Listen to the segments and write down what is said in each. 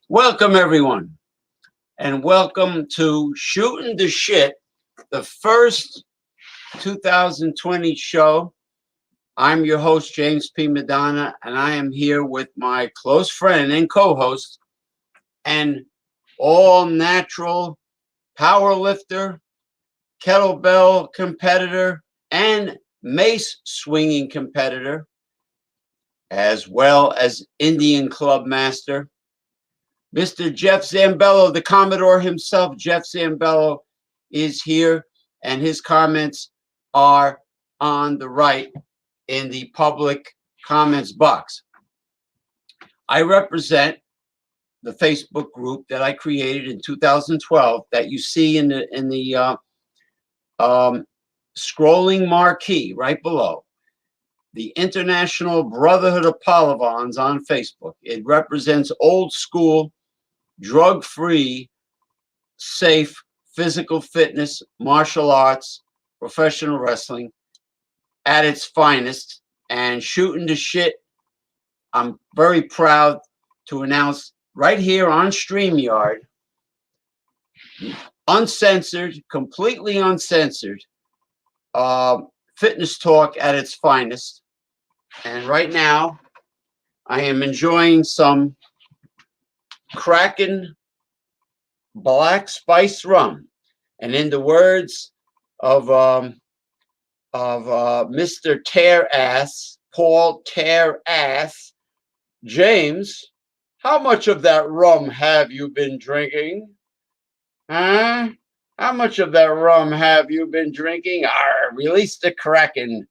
Welcome, everyone, and welcome to Shootin' the Shit, the first 2020 show. I'm your host, James P. Madonna, and I am here with my close friend and co-host and all-natural power lifter, kettlebell competitor, and mace swinging competitor, as well as Indian club master, Mr. Jeff Zambello, the Commodore himself. Jeff Zambello is here, and his comments are on the right in the public comments box. I represent the Facebook group that I created in 2012 that you see in the scrolling marquee right below. The International Brotherhood of Polivons on Facebook. It represents old school, drug-free, safe physical fitness, martial arts, professional wrestling at its finest. And Shootin' the Shit, I'm very proud to announce right here on StreamYard, uncensored, completely uncensored, fitness talk at its finest. And right now, I am enjoying some Kraken black spice rum, and in the words of Mr. Tear Ass, Paul Tear Ass, James, how much of that rum have you been drinking? Huh? How much of that rum have you been drinking? Arr, release the Kraken.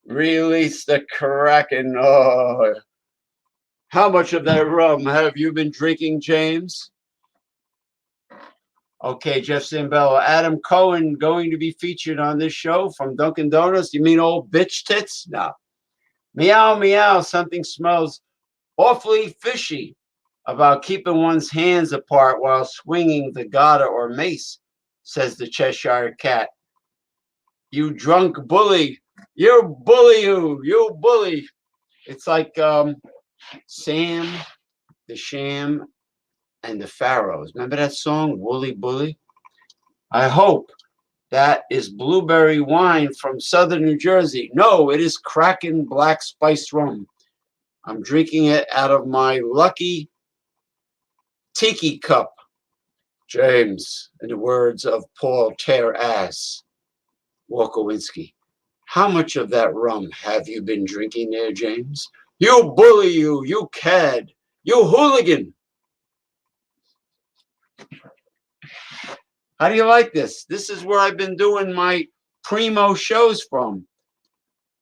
Release the Kraken. Oh. How much of that rum have you been drinking, James? Okay, Jeff Zambello. Adam Cohen going to be featured on this show from Dunkin' Donuts. You mean old bitch tits? No. Meow, meow. Something smells awfully fishy about keeping one's hands apart while swinging the gada or mace, says the Cheshire Cat. You drunk bully. You bully you. You bully. It's like Sam, the Sham, and the Pharaohs. Remember that song, Wooly Bully? I hope that is blueberry wine from southern New Jersey. No, it is Kraken black spice rum. I'm drinking it out of my lucky tiki cup. James, in the words of Paul Tear Ass Walkowinski, how much of that rum have you been drinking there, James? You bully you cad, you hooligan. How do you like this? This is where I've been doing my primo shows from.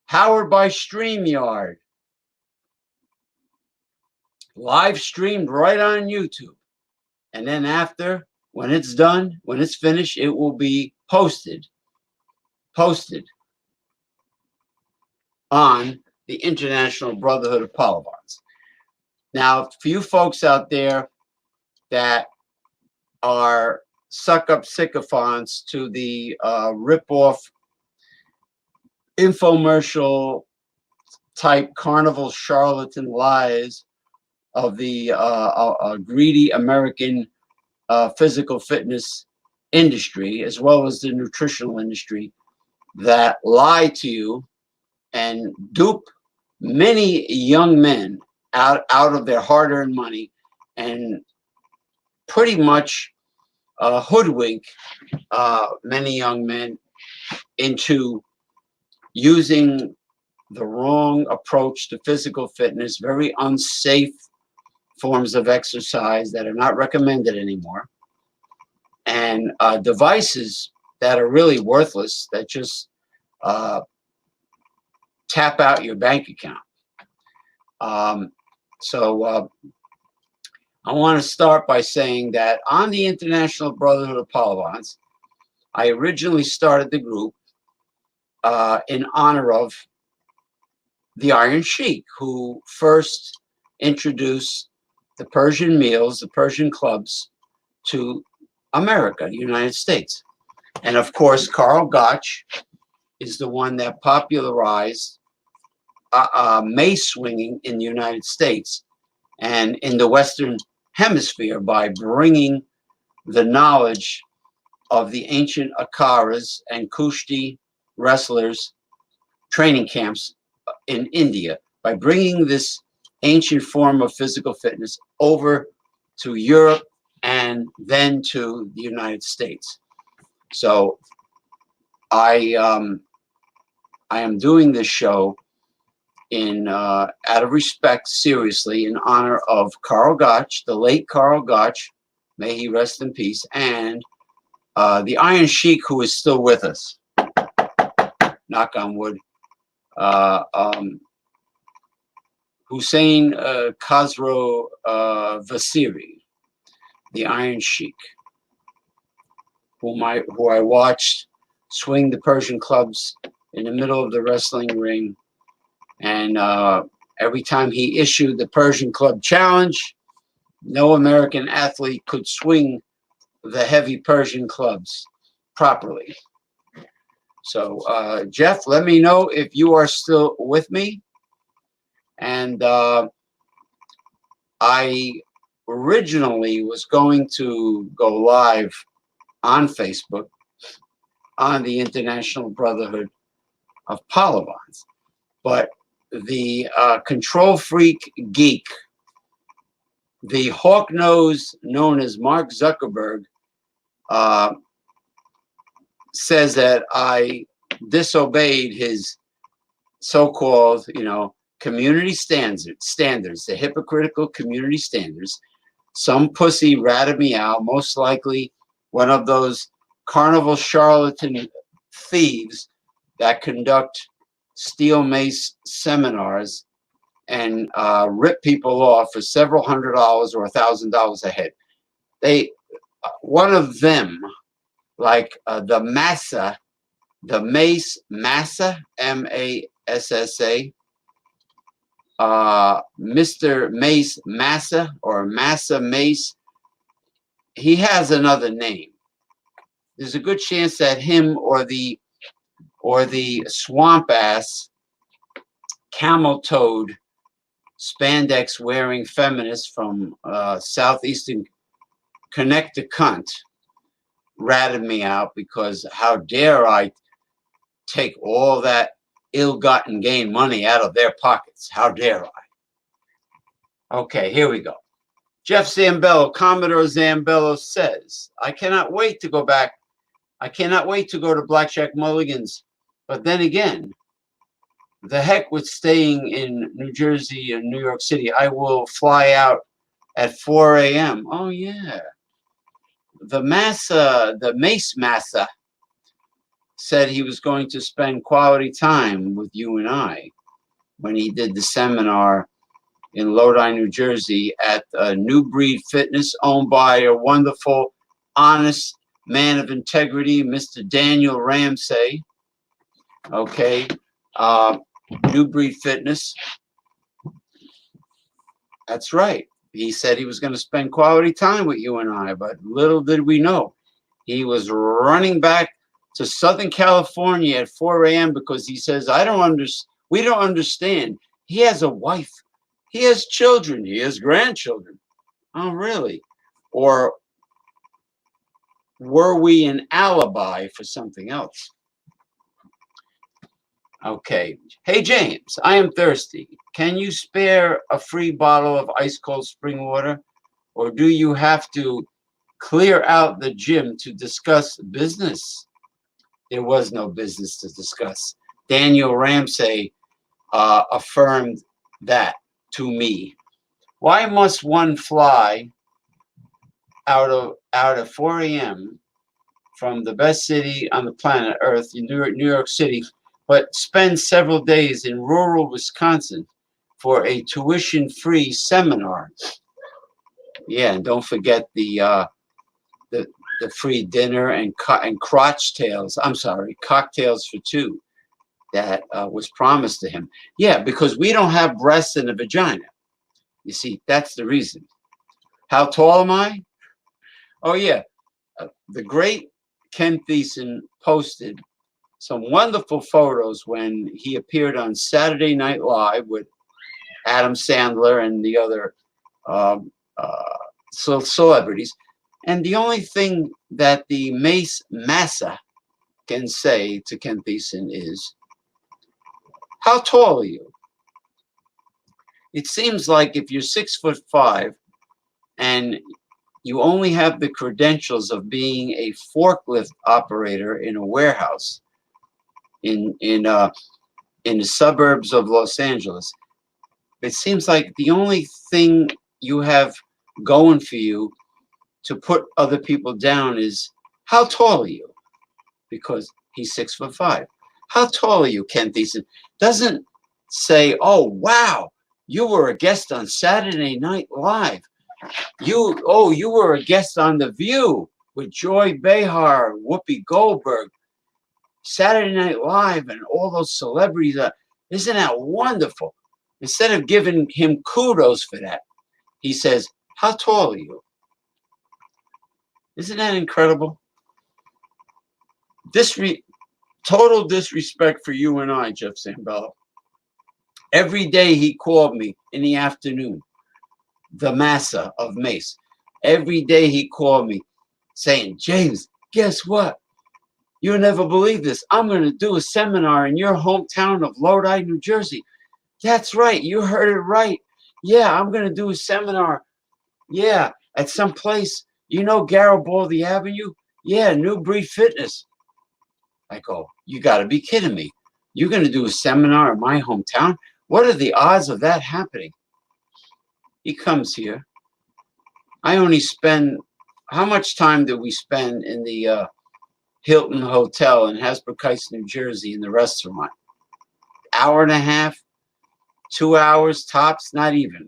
Powered by StreamYard. Live streamed right on YouTube. And then after, when it's done, when it's finished, it will be posted on the International Brotherhood of Polivons. Now, for you folks out there that are suck-up sycophants to the rip-off infomercial type carnival charlatan lies of the greedy American physical fitness industry, as well as the nutritional industry, that lie to you and dupe many young men out of their hard-earned money and pretty much hoodwink many young men into using the wrong approach to physical fitness, very unsafe forms of exercise that are not recommended anymore, and devices that are really worthless that just uh, tap out your bank account. So I want to start by saying that on the International Brotherhood of Pahlivans, I originally started the group in honor of the Iron Sheik, who first introduced the Persian meals, the Persian clubs, to America, United States. And of course, Karl Gotch is the one that popularized mace swinging in the United States and in the Western Hemisphere by bringing the knowledge of the ancient Akharas and Kushti wrestlers training camps in India, by bringing this ancient form of physical fitness over to Europe and then to the United States. So I am doing this show in out of respect, seriously, in honor of Karl Gotch, the late Karl Gotch, may he rest in peace, and the Iron Sheik, who is still with us. Knock on wood. Hussein Khosrow Vasiri, the Iron Sheik, who I watched swing the Persian clubs in the middle of the wrestling ring. And every time he issued the Persian Club Challenge, no American athlete could swing the heavy Persian clubs properly. So, Jeff, let me know if you are still with me. And I originally was going to go live on Facebook on the International Brotherhood of Pahlivans, but the control freak geek, the hawk nose known as Mark Zuckerberg, says that I disobeyed his so-called, community standards, the hypocritical community standards. Some pussy ratted me out, most likely one of those carnival charlatan thieves that conduct steel mace seminars and rip people off for several $100s or $1,000 a head. One of them, like the Mace Massa, Massa, Mr. Mace Massa or Massa Mace, he has another name. There's a good chance that him or the swamp ass, camel toed, spandex wearing feminist from southeastern Connecticut ratted me out because how dare I take all that ill-gotten gain money out of their pockets. How dare I? Okay, here we go. Jeff Zambello, Commodore Zambello says, I cannot wait to go back. I cannot wait to go to Blackjack Mulligan's. But then again, the heck with staying in New Jersey and New York City. I will fly out at 4 a.m. Oh, yeah. The Mace Massa said he was going to spend quality time with you and I when he did the seminar in Lodi, New Jersey at New Breed Fitness, owned by a wonderful, honest man of integrity, Mr. Daniel Ramsey. Okay. New Breed Fitness. That's right. He said he was going to spend quality time with you and I, but little did we know. He was running back to Southern California at 4 a.m. because he says, we don't understand. He has a wife. He has children. He has grandchildren. Oh, really? Or were we an alibi for something else? Okay. Hey, James, I am thirsty. Can you spare a free bottle of ice cold spring water? Or do you have to clear out the gym to discuss business? There was no business to discuss. Daniel Ramsey affirmed that to me. Why must one fly out of 4 a.m. from the best city on the planet Earth, in New York City, but spend several days in rural Wisconsin for a tuition-free seminar? Yeah, and don't forget the the free dinner and crotch tails. I'm sorry, cocktails for two that was promised to him. Yeah, because we don't have breasts and a vagina. You see, that's the reason. How tall am I? Oh yeah, the great Ken Thiessen posted some wonderful photos when he appeared on Saturday Night Live with Adam Sandler and the other um, uh, celebrities. And the only thing that the Mace Massa can say to Ken Thiessen is, "How tall are you?" It seems like if you're 6'5" and you only have the credentials of being a forklift operator in a warehouse in the suburbs of Los Angeles, it seems like the only thing you have going for you to put other people down is, how tall are you? Because he's 6'5". How tall are you, Ken Thiessen? Doesn't say, oh wow, you were a guest on Saturday Night Live. You were a guest on The View with Joy Behar, Whoopi Goldberg, Saturday Night Live, and all those celebrities. Isn't that wonderful? Instead of giving him kudos for that, he says, how tall are you? Isn't that incredible? Total disrespect for you and I, Jeff Zambello. Every day he called me in the afternoon, the massa of Mace. Every day he called me saying, James, guess what? You'll never believe this. I'm going to do a seminar in your hometown of Lodi, New Jersey. That's right. You heard it right. Yeah, I'm going to do a seminar. Yeah, at some place. You know Garibaldi Avenue? Yeah, New Breed Fitness. I go, you got to be kidding me. You're going to do a seminar in my hometown? What are the odds of that happening? He comes here. I only spend, how much time do we spend in the Hilton Hotel in Hasbrouck Heights, New Jersey, in the restaurant? Hour and a half, 2 hours tops, not even.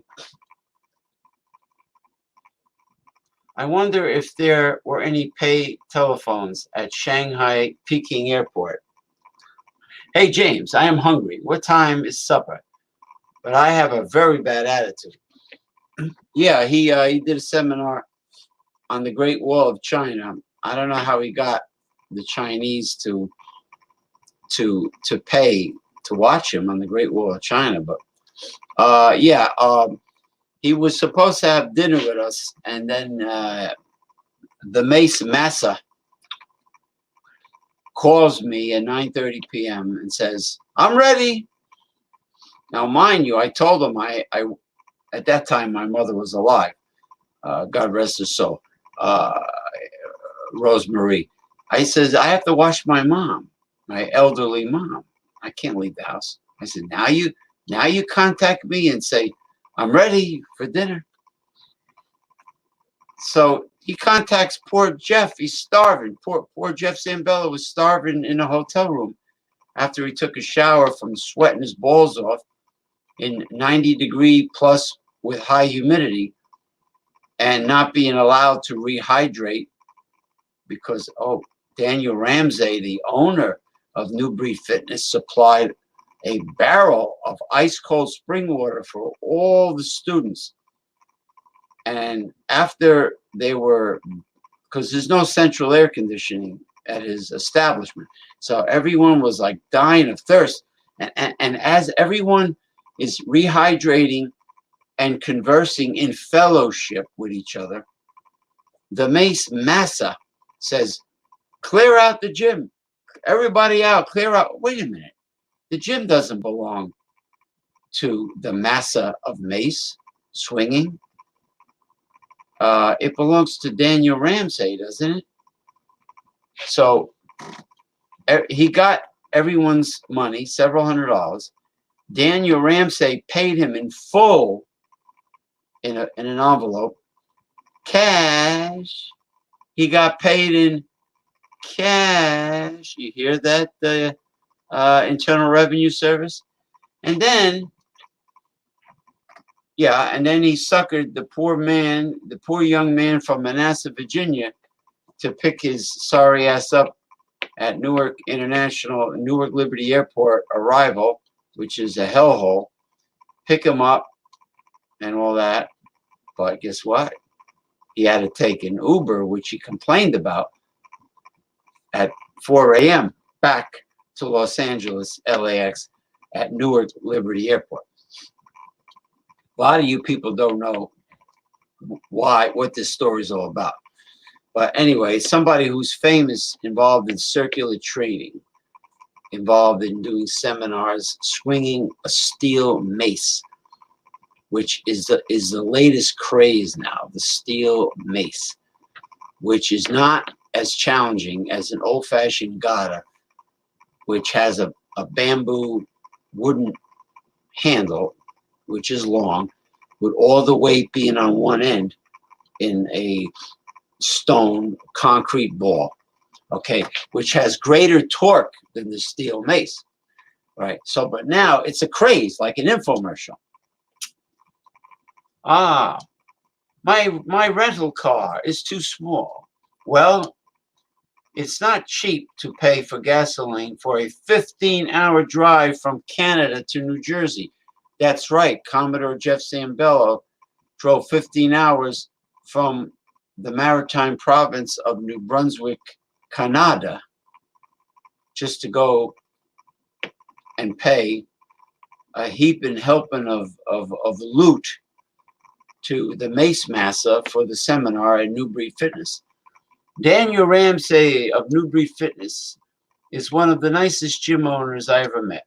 I wonder if there were any pay telephones at Shanghai Peking Airport. Hey, James, I am hungry. What time is supper? But I have a very bad attitude. Yeah, he did a seminar on the Great Wall of China. I don't know how he got the Chinese to pay to watch him on the Great Wall of China, but he was supposed to have dinner with us, and then the Mace Massa calls me at 9:30 p.m. and says, "I'm ready." Now, mind you, I told him I at that time my mother was alive. God rest her soul, Rosemary. I says, I have to watch my mom, my elderly mom. I can't leave the house. I said, now you contact me and say, I'm ready for dinner. So he contacts poor Jeff. He's starving. Poor Jeff Zambello was starving in a hotel room after he took a shower from sweating his balls off in 90-degree plus with high humidity and not being allowed to rehydrate because, Daniel Ramsey, the owner of New Breed Fitness, supplied a barrel of ice cold spring water for all the students. And after they were, because there's no central air conditioning at his establishment, so everyone was like dying of thirst. And as everyone is rehydrating and conversing in fellowship with each other, the Mace Massa says, clear out the gym. Everybody out, clear out. Wait a minute. The gym doesn't belong to the Massa of Mace swinging. It belongs to Daniel Ramsey, doesn't it? So he got everyone's money, several $100s. Daniel Ramsey paid him in full in an envelope, cash. He got paid in cash. You hear that, the Internal Revenue Service? And then, yeah, and then he suckered the poor young man from Manassas, Virginia, to pick his sorry ass up at Newark Liberty Airport arrival, which is a hellhole. Pick him up and all that. But guess what? He had to take an Uber, which he complained about, at 4 a.m. back to Los Angeles, LAX, at Newark Liberty Airport. A lot of you people don't know what this story is all about. But anyway, somebody who's famous, involved in circular training, involved in doing seminars, swinging a steel mace, which is the latest craze now, the steel mace, which is not as challenging as an old-fashioned gada, which has a bamboo wooden handle, which is long, with all the weight being on one end in a stone concrete ball, okay, which has greater torque than the steel mace, right? So, but now it's a craze, like an infomercial. Ah, my rental car is too small. Well, it's not cheap to pay for gasoline for a 15-hour drive from Canada to New Jersey. That's right, Commodore Jeff Zambello drove 15 hours from the maritime province of New Brunswick, Canada, just to go and pay a heaping helping of loot to the Mace Massa for the seminar at New Breed Fitness. Daniel Ramsey of New Breed Fitness is one of the nicest gym owners I ever met.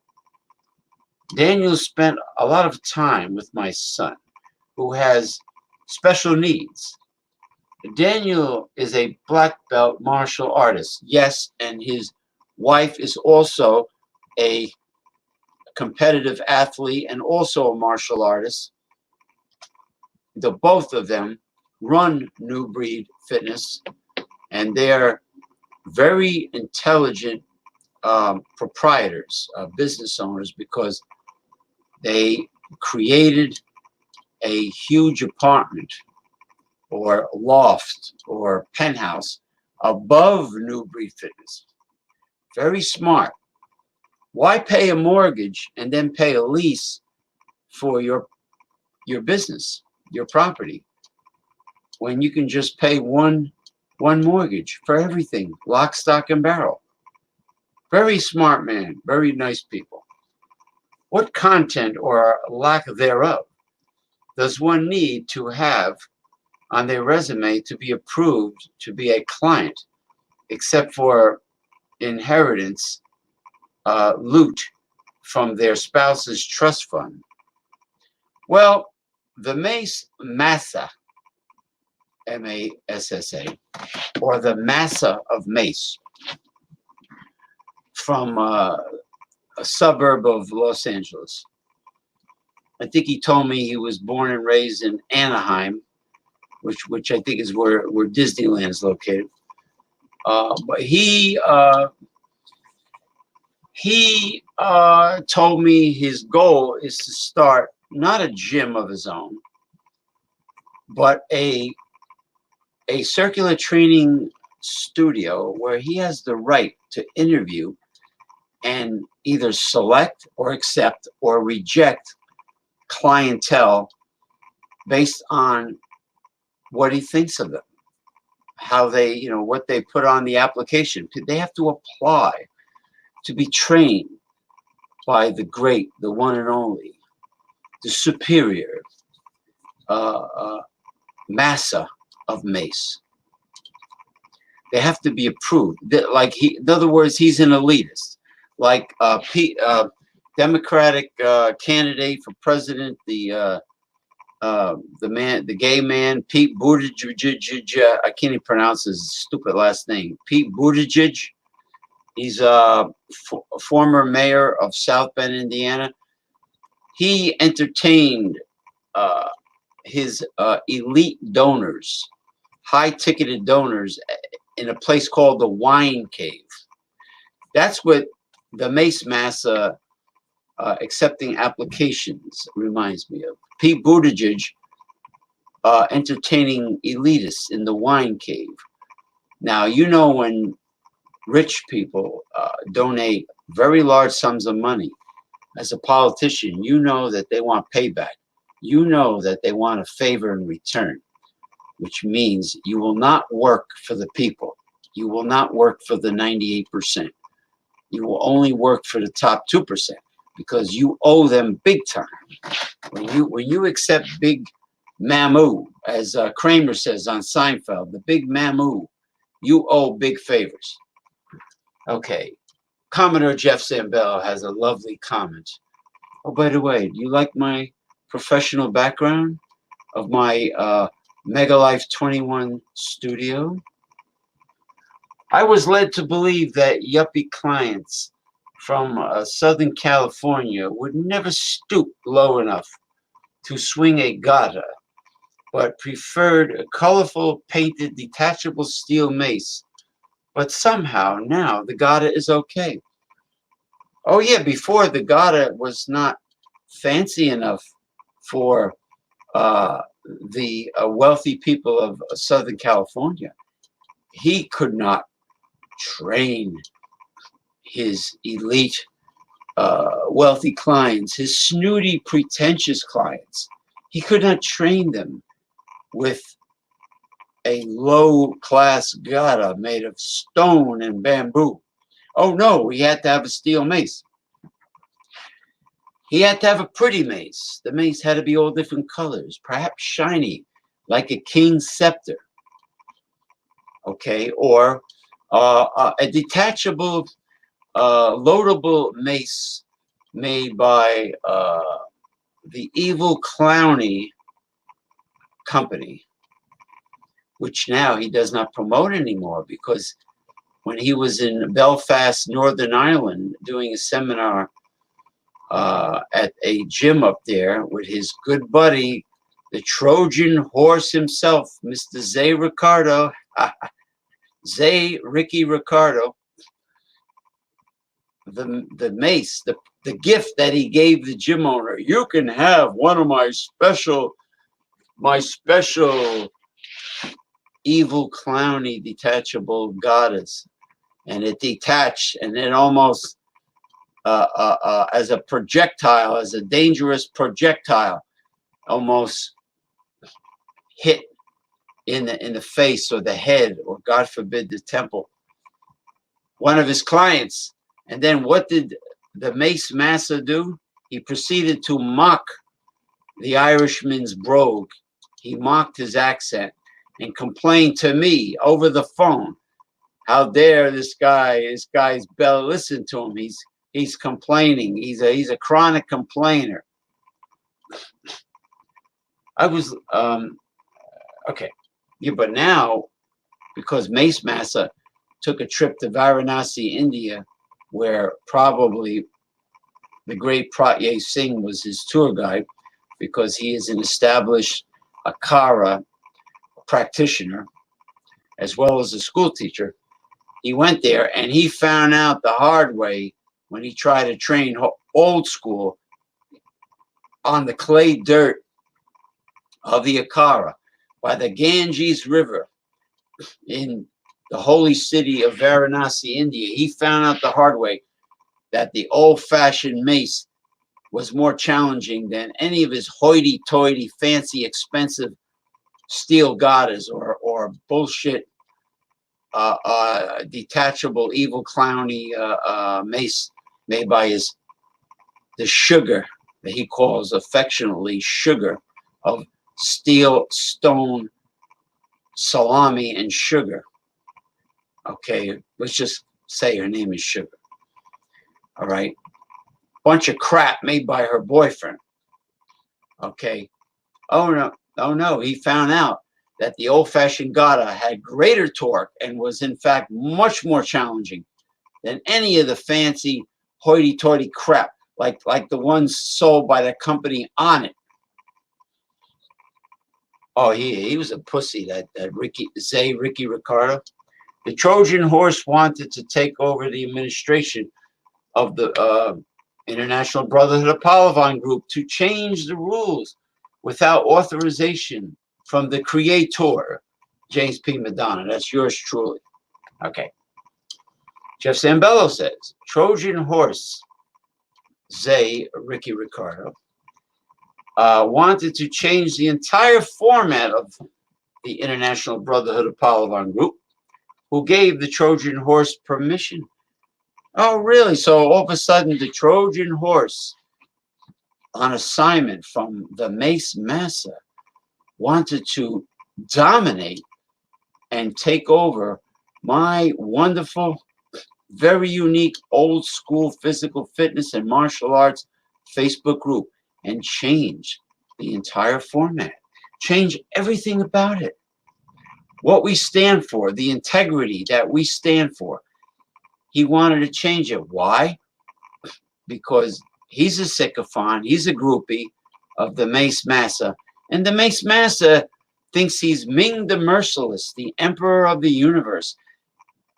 Daniel spent a lot of time with my son, who has special needs. Daniel is a black belt martial artist, yes, and his wife is also a competitive athlete and also a martial artist. The both of them run New Breed Fitness, and they're very intelligent proprietors, business owners, because they created a huge apartment or loft or penthouse above New Breed Fitness. Very smart. Why pay a mortgage and then pay a lease for your business, your property, when you can just pay one mortgage for everything, lock, stock, and barrel? Very smart man, very nice people. What content or lack thereof does one need to have on their resume to be approved to be a client, except for inheritance, loot from their spouse's trust fund? Well, the Mace Massa, M-A-S-S-A, or the Massa of Mace, from a suburb of Los Angeles. I think he told me he was born and raised in Anaheim, which I think is where Disneyland is located. But he told me his goal is to start not a gym of his own, but a circular training studio where he has the right to interview and either select or accept or reject clientele based on what he thinks of them, how they, what they put on the application. They have to apply to be trained by the great, the one and only, the superior Massa of Mace. They have to be approved. In other words, he's an elitist. Like Democratic candidate for president, the gay man, Pete Buttigieg. I can't even pronounce his stupid last name. Pete Buttigieg. He's a former mayor of South Bend, Indiana. He entertained his elite donors, high-ticketed donors, in a place called the Wine Cave. That's what the Mace Massa accepting applications reminds me of. Pete Buttigieg entertaining elitists in the Wine Cave. Now, you know, when rich people donate very large sums of money, as a politician, you know that they want payback. You know that they want a favor in return, which means you will not work for the people. You will not work for the 98%. You will only work for the top 2% because you owe them big time. When you accept big mamu, as Kramer says on Seinfeld, the big mamu, you owe big favors. Okay, Commodore Jeff Zambello has a lovely comment. Oh, by the way, do you like my professional background of my Mega Life 21 studio? I was led to believe that yuppie clients from Southern California would never stoop low enough to swing a gata, but preferred a colorful painted detachable steel mace. But somehow now the gata is okay. Oh yeah, before the gata was not fancy enough for the wealthy people of Southern California. He could not train his elite wealthy clients, his snooty, pretentious clients. He could not train them with a low-class gata made of stone and bamboo. Oh no, he had to have a steel mace. He had to have a pretty mace. The mace had to be all different colors, perhaps shiny, like a king's scepter. Okay, or a detachable, loadable mace made by the Evil Clowny company, which now he does not promote anymore because when he was in Belfast, Northern Ireland, doing a seminar at a gym up there with his good buddy, the Trojan horse himself, Mr. Zay Ricardo, Zay Ricky Ricardo, the mace, the gift that he gave the gym owner. You can have one of my special Evil Clowny detachable gatas, and it detached, and it almost as a projectile, as a dangerous projectile, almost hit in the face or the head, or God forbid the temple, one of his clients. And then what did the Mace Massa do? He proceeded to mock the Irishman's brogue. He mocked his accent and complained to me over the phone. How dare this guy's belly, listen to him. He's complaining. He's a chronic complainer. I was okay. Yeah, but now, because Mace Massa took a trip to Varanasi, India, where probably the great Pratye Singh was his tour guide, because he is an established Akara practitioner, as well as a school teacher. He went there and he found out the hard way when he tried to train old school on the clay dirt of the Akara by the Ganges River in the holy city of Varanasi, India. He found out the hard way that the old-fashioned mace was more challenging than any of his hoity-toity, fancy, expensive steel gatas or bullshit detachable Evil Clowny mace made by the sugar that he calls affectionately sugar of steel, stone, salami, and sugar. Okay, let's just say her name is Sugar. All right, bunch of crap made by her boyfriend. Okay, oh no, he found out that the old-fashioned gata had greater torque and was in fact much more challenging than any of the fancy hoity-toity crap like the ones sold by the company On It. Oh, he was a pussy. That Ricky Ricardo. The Trojan horse wanted to take over the administration of the International Brotherhood of Pahlavan Group to change the rules without authorization from the creator, James P. Madonna. That's yours truly. Okay. Jeff Zambello says, Trojan horse, Ricky Ricardo, wanted to change the entire format of the International Brotherhood of Pahlavan Group, who gave the Trojan horse permission. Oh, really? So all of a sudden, the Trojan horse, on assignment from the Mace Massa, wanted to dominate and take over my wonderful, very unique, old school physical fitness and martial arts Facebook group and change the entire format, change everything about it. What we stand for, the integrity that we stand for. He wanted to change it. Why? Because he's a sycophant, he's a groupie of the Mace Massa. And the Mace Massa thinks he's Ming the Merciless, the emperor of the universe,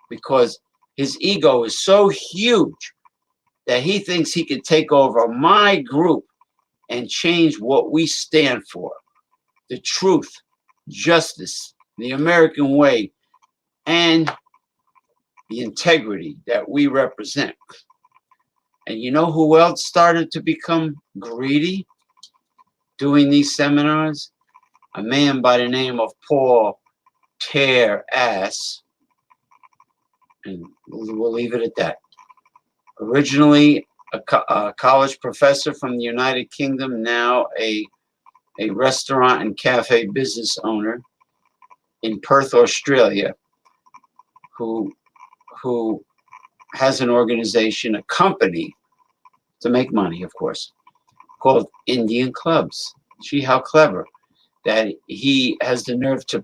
because his ego is so huge that he thinks he can take over my group and change what we stand for. The truth, justice, the American way, and the integrity that we represent. And you know who else started to become greedy doing these seminars? A man by the name of Paul Tear Ass. And we'll leave it at that. Originally a college professor from the United Kingdom, now a restaurant and cafe business owner in Perth, Australia, who has an organization, a company, to make money, of course, called Indian Clubs. See how clever that he has the nerve to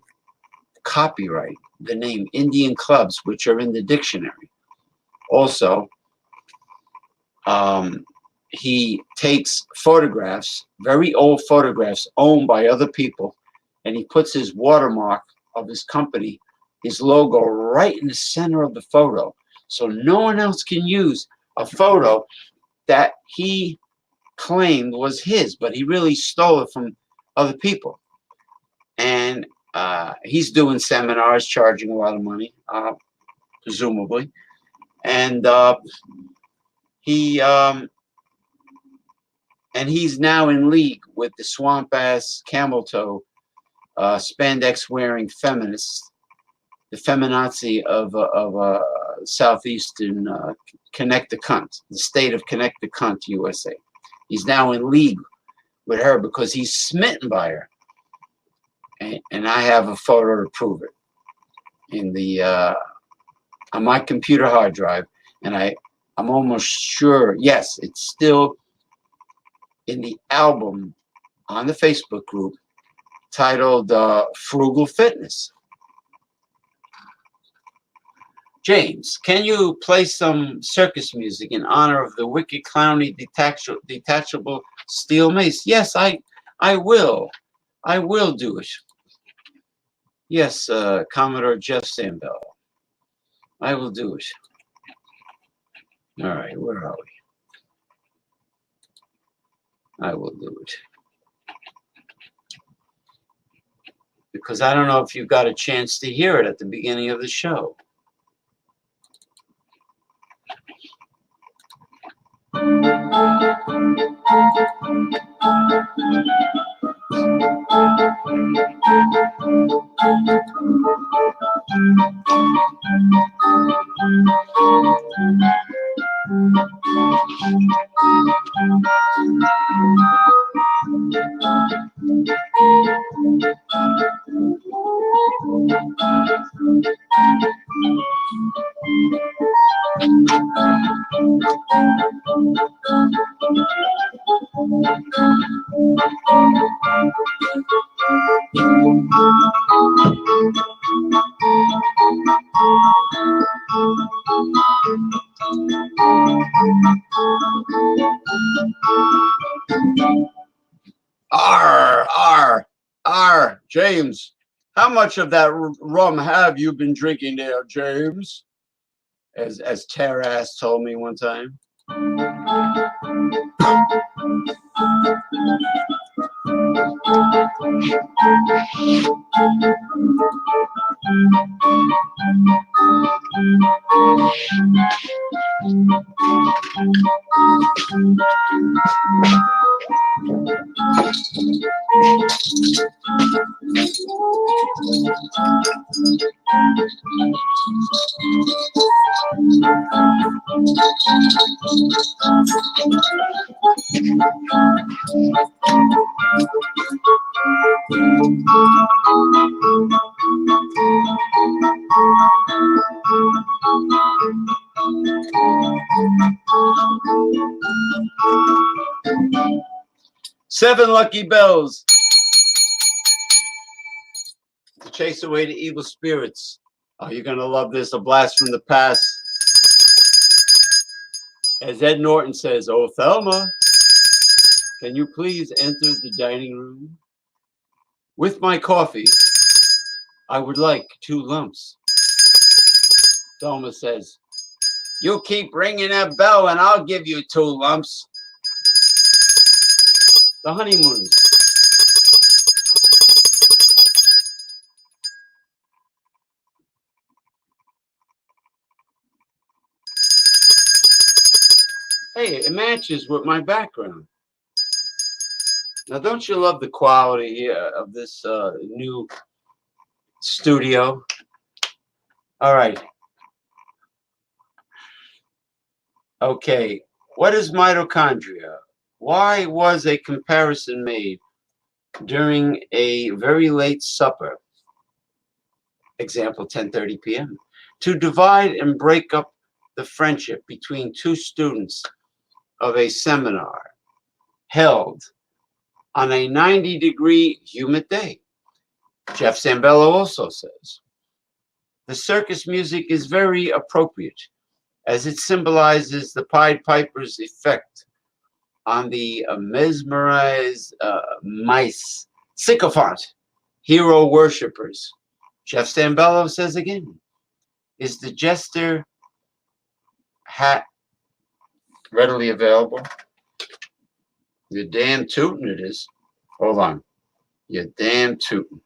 copyright the name Indian Clubs, which are in the dictionary. Also, he takes photographs, very old photographs owned by other people, and he puts his watermark of his company, his logo, right in the center of the photo. So no one else can use a photo that he claimed was his, but he really stole it from other people. And he's doing seminars, charging a lot of money, presumably. And he's now in league with the swamp ass, camel toe, spandex wearing feminists, the feminazi of southeastern Connecticut, the state of Connecticut, USA. He's now in league with her because he's smitten by her, and I have a photo to prove it in the on my computer hard drive, and I'm almost sure, yes, it's still in the album on the Facebook group titled Frugal Fitness. James, can you play some circus music in honor of the wicked clowny detachable steel mace? Yes, I will. I will do it. Yes, Commodore Jeff Sambell. I will do it. All right, where are we? I will do it. Because I don't know if you got a chance to hear it at the beginning of the show. James, how much of that rum have you been drinking there, James? As Terras told me one time. 7 lucky bells to chase away the evil spirits. Oh, you're gonna love this. A blast from the past. As Ed Norton says, "Oh, Thelma, can you please enter the dining room? With my coffee, I would like 2 lumps." Thelma says, "You keep ringing that bell and I'll give you 2 lumps." The honeymooners. Hey, it matches with my background. Now, don't you love the quality of this new studio? All right. Okay. What is mitochondria? Why was a comparison made during a very late supper, example 10:30 p.m., to divide and break up the friendship between 2 students of a seminar held on a 90-degree humid day? Jeff Zambello also says, the circus music is very appropriate as it symbolizes the Pied Piper's effect on the mesmerized mice, sycophant, hero worshippers. Jeff Zambello says again, is the jester hat readily available? You're damn tootin' it is. Hold on. You're damn tootin'.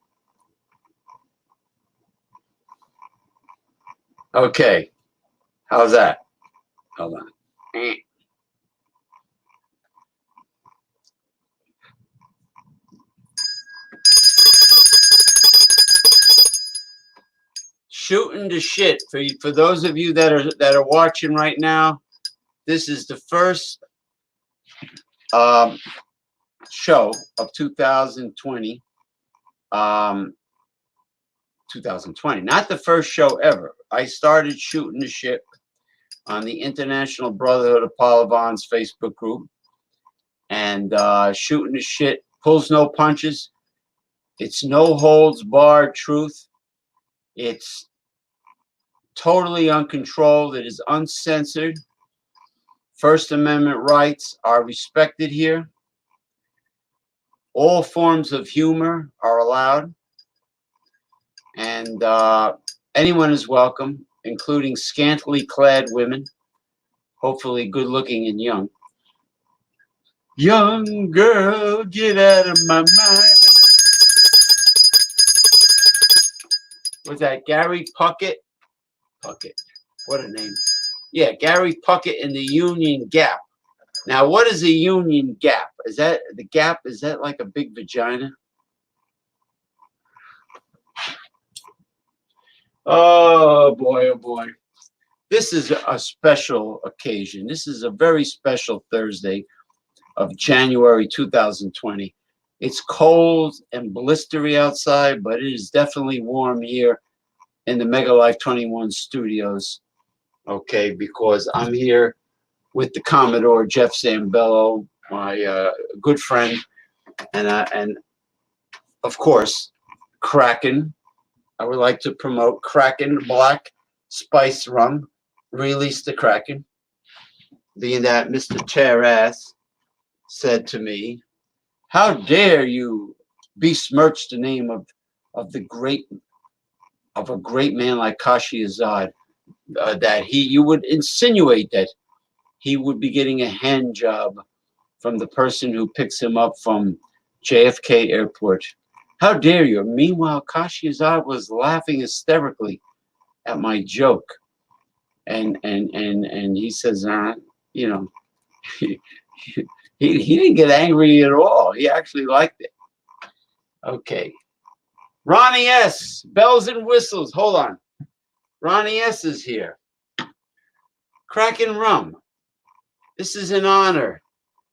Okay. How's that? Hold on. Shootin' the shit for those of you that are watching right now. This is the first show of 2020. 2020, not the first show ever. I started shooting the shit on the International Brotherhood of Palavans Facebook group, and shooting the shit pulls no punches. It's no holds barred truth. It's totally uncontrolled. It is uncensored. First Amendment rights are respected here. All forms of humor are allowed. And anyone is welcome, including scantily clad women, hopefully good looking and young. Young girl, get out of my mind. Was that Gary Puckett? Puckett, what a name. Yeah, Gary Puckett in the Union Gap. Now, what is a Union Gap? Is that the gap? Is that like a big vagina? Oh boy, oh boy. This is a special occasion. This is a very special Thursday of January 2020. It's cold and blistery outside, but it is definitely warm here in the Mega Life 21 studios. Okay, because I'm here with the Commodore Jeff Zambello, my good friend, and of course, Kraken. I would like to promote Kraken Black Spice Rum. Release the Kraken. Being that Mr. Terras said to me, how dare you besmirch the name of the great of a great man like Kashi Azad, that you would insinuate that he would be getting a hand job from the person who picks him up from JFK Airport. How dare you? Meanwhile, Kashi Azad was laughing hysterically at my joke, and he says, you know, he, he didn't get angry at all. He actually liked it. Okay, Ronnie S. Bells and whistles. Hold on, Ronnie S. is here. Cracking rum. This is an honor.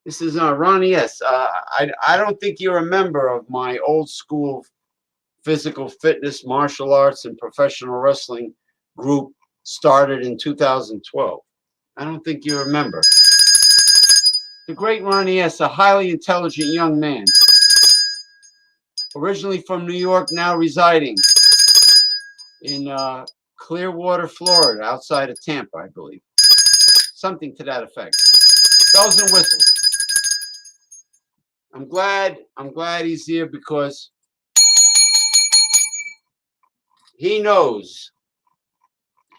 This is Ronnie S. I don't think you're a member of my old school physical fitness, martial arts, and professional wrestling group started in 2012. I don't think you remember. The great Ronnie S., a highly intelligent young man, originally from New York, now residing in Clearwater, Florida, outside of Tampa, I believe. Something to that effect. Bells and whistles. I'm glad he's here because he knows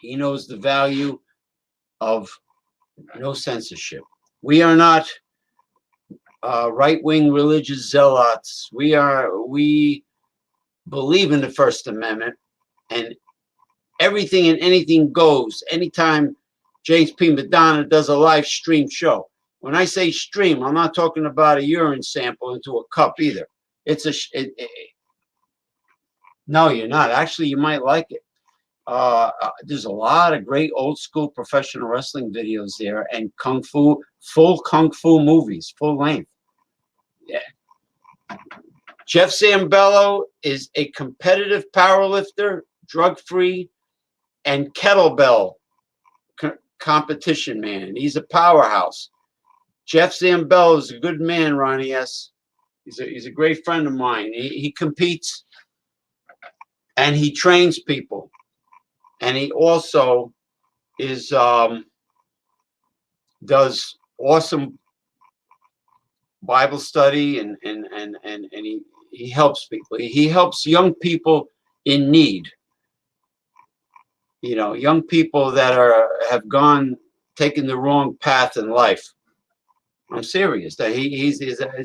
the value of no censorship. We are not right-wing religious zealots. We believe in the First Amendment, and everything and anything goes. Anytime James P. Madonna does a live stream show. When I say stream, I'm not talking about a urine sample into a cup either. It's no, you're not. Actually, you might like it. There's a lot of great old school professional wrestling videos there, and full kung fu movies, full length. Yeah. Jeff Zambello is a competitive powerlifter, drug-free, and kettlebell competition man. He's a powerhouse. Jeff Zambello is a good man, Ronnie S. He's a great friend of mine. He competes and he trains people. And he also is does awesome Bible study and he helps people. He helps young people in need. You know, young people that have taken the wrong path in life. I'm serious. That he's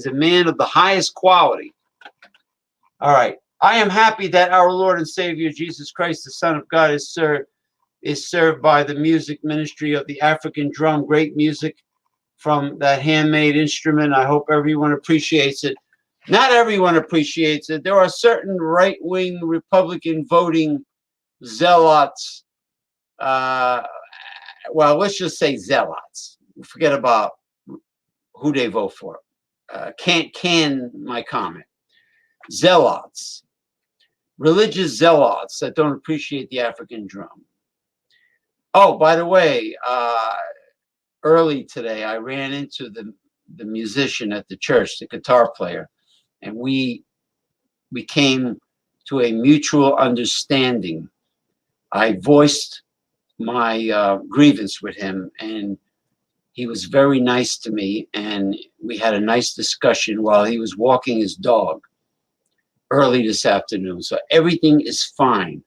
a man of the highest quality. All right. I am happy that our Lord and Savior Jesus Christ, the Son of God, is served by the music ministry of the African drum. Great music from that handmade instrument. I hope everyone appreciates it. Not everyone appreciates it. There are certain right-wing Republican voting zealots. Well, let's just say zealots. Forget about who they vote for. Can my comment. Zealots. Religious zealots that don't appreciate the African drum. Oh, by the way, early today, I ran into the musician at the church, the guitar player, and we came to a mutual understanding. I voiced my grievance with him, and he was very nice to me, and we had a nice discussion while he was walking his dog early this afternoon. So everything is fine.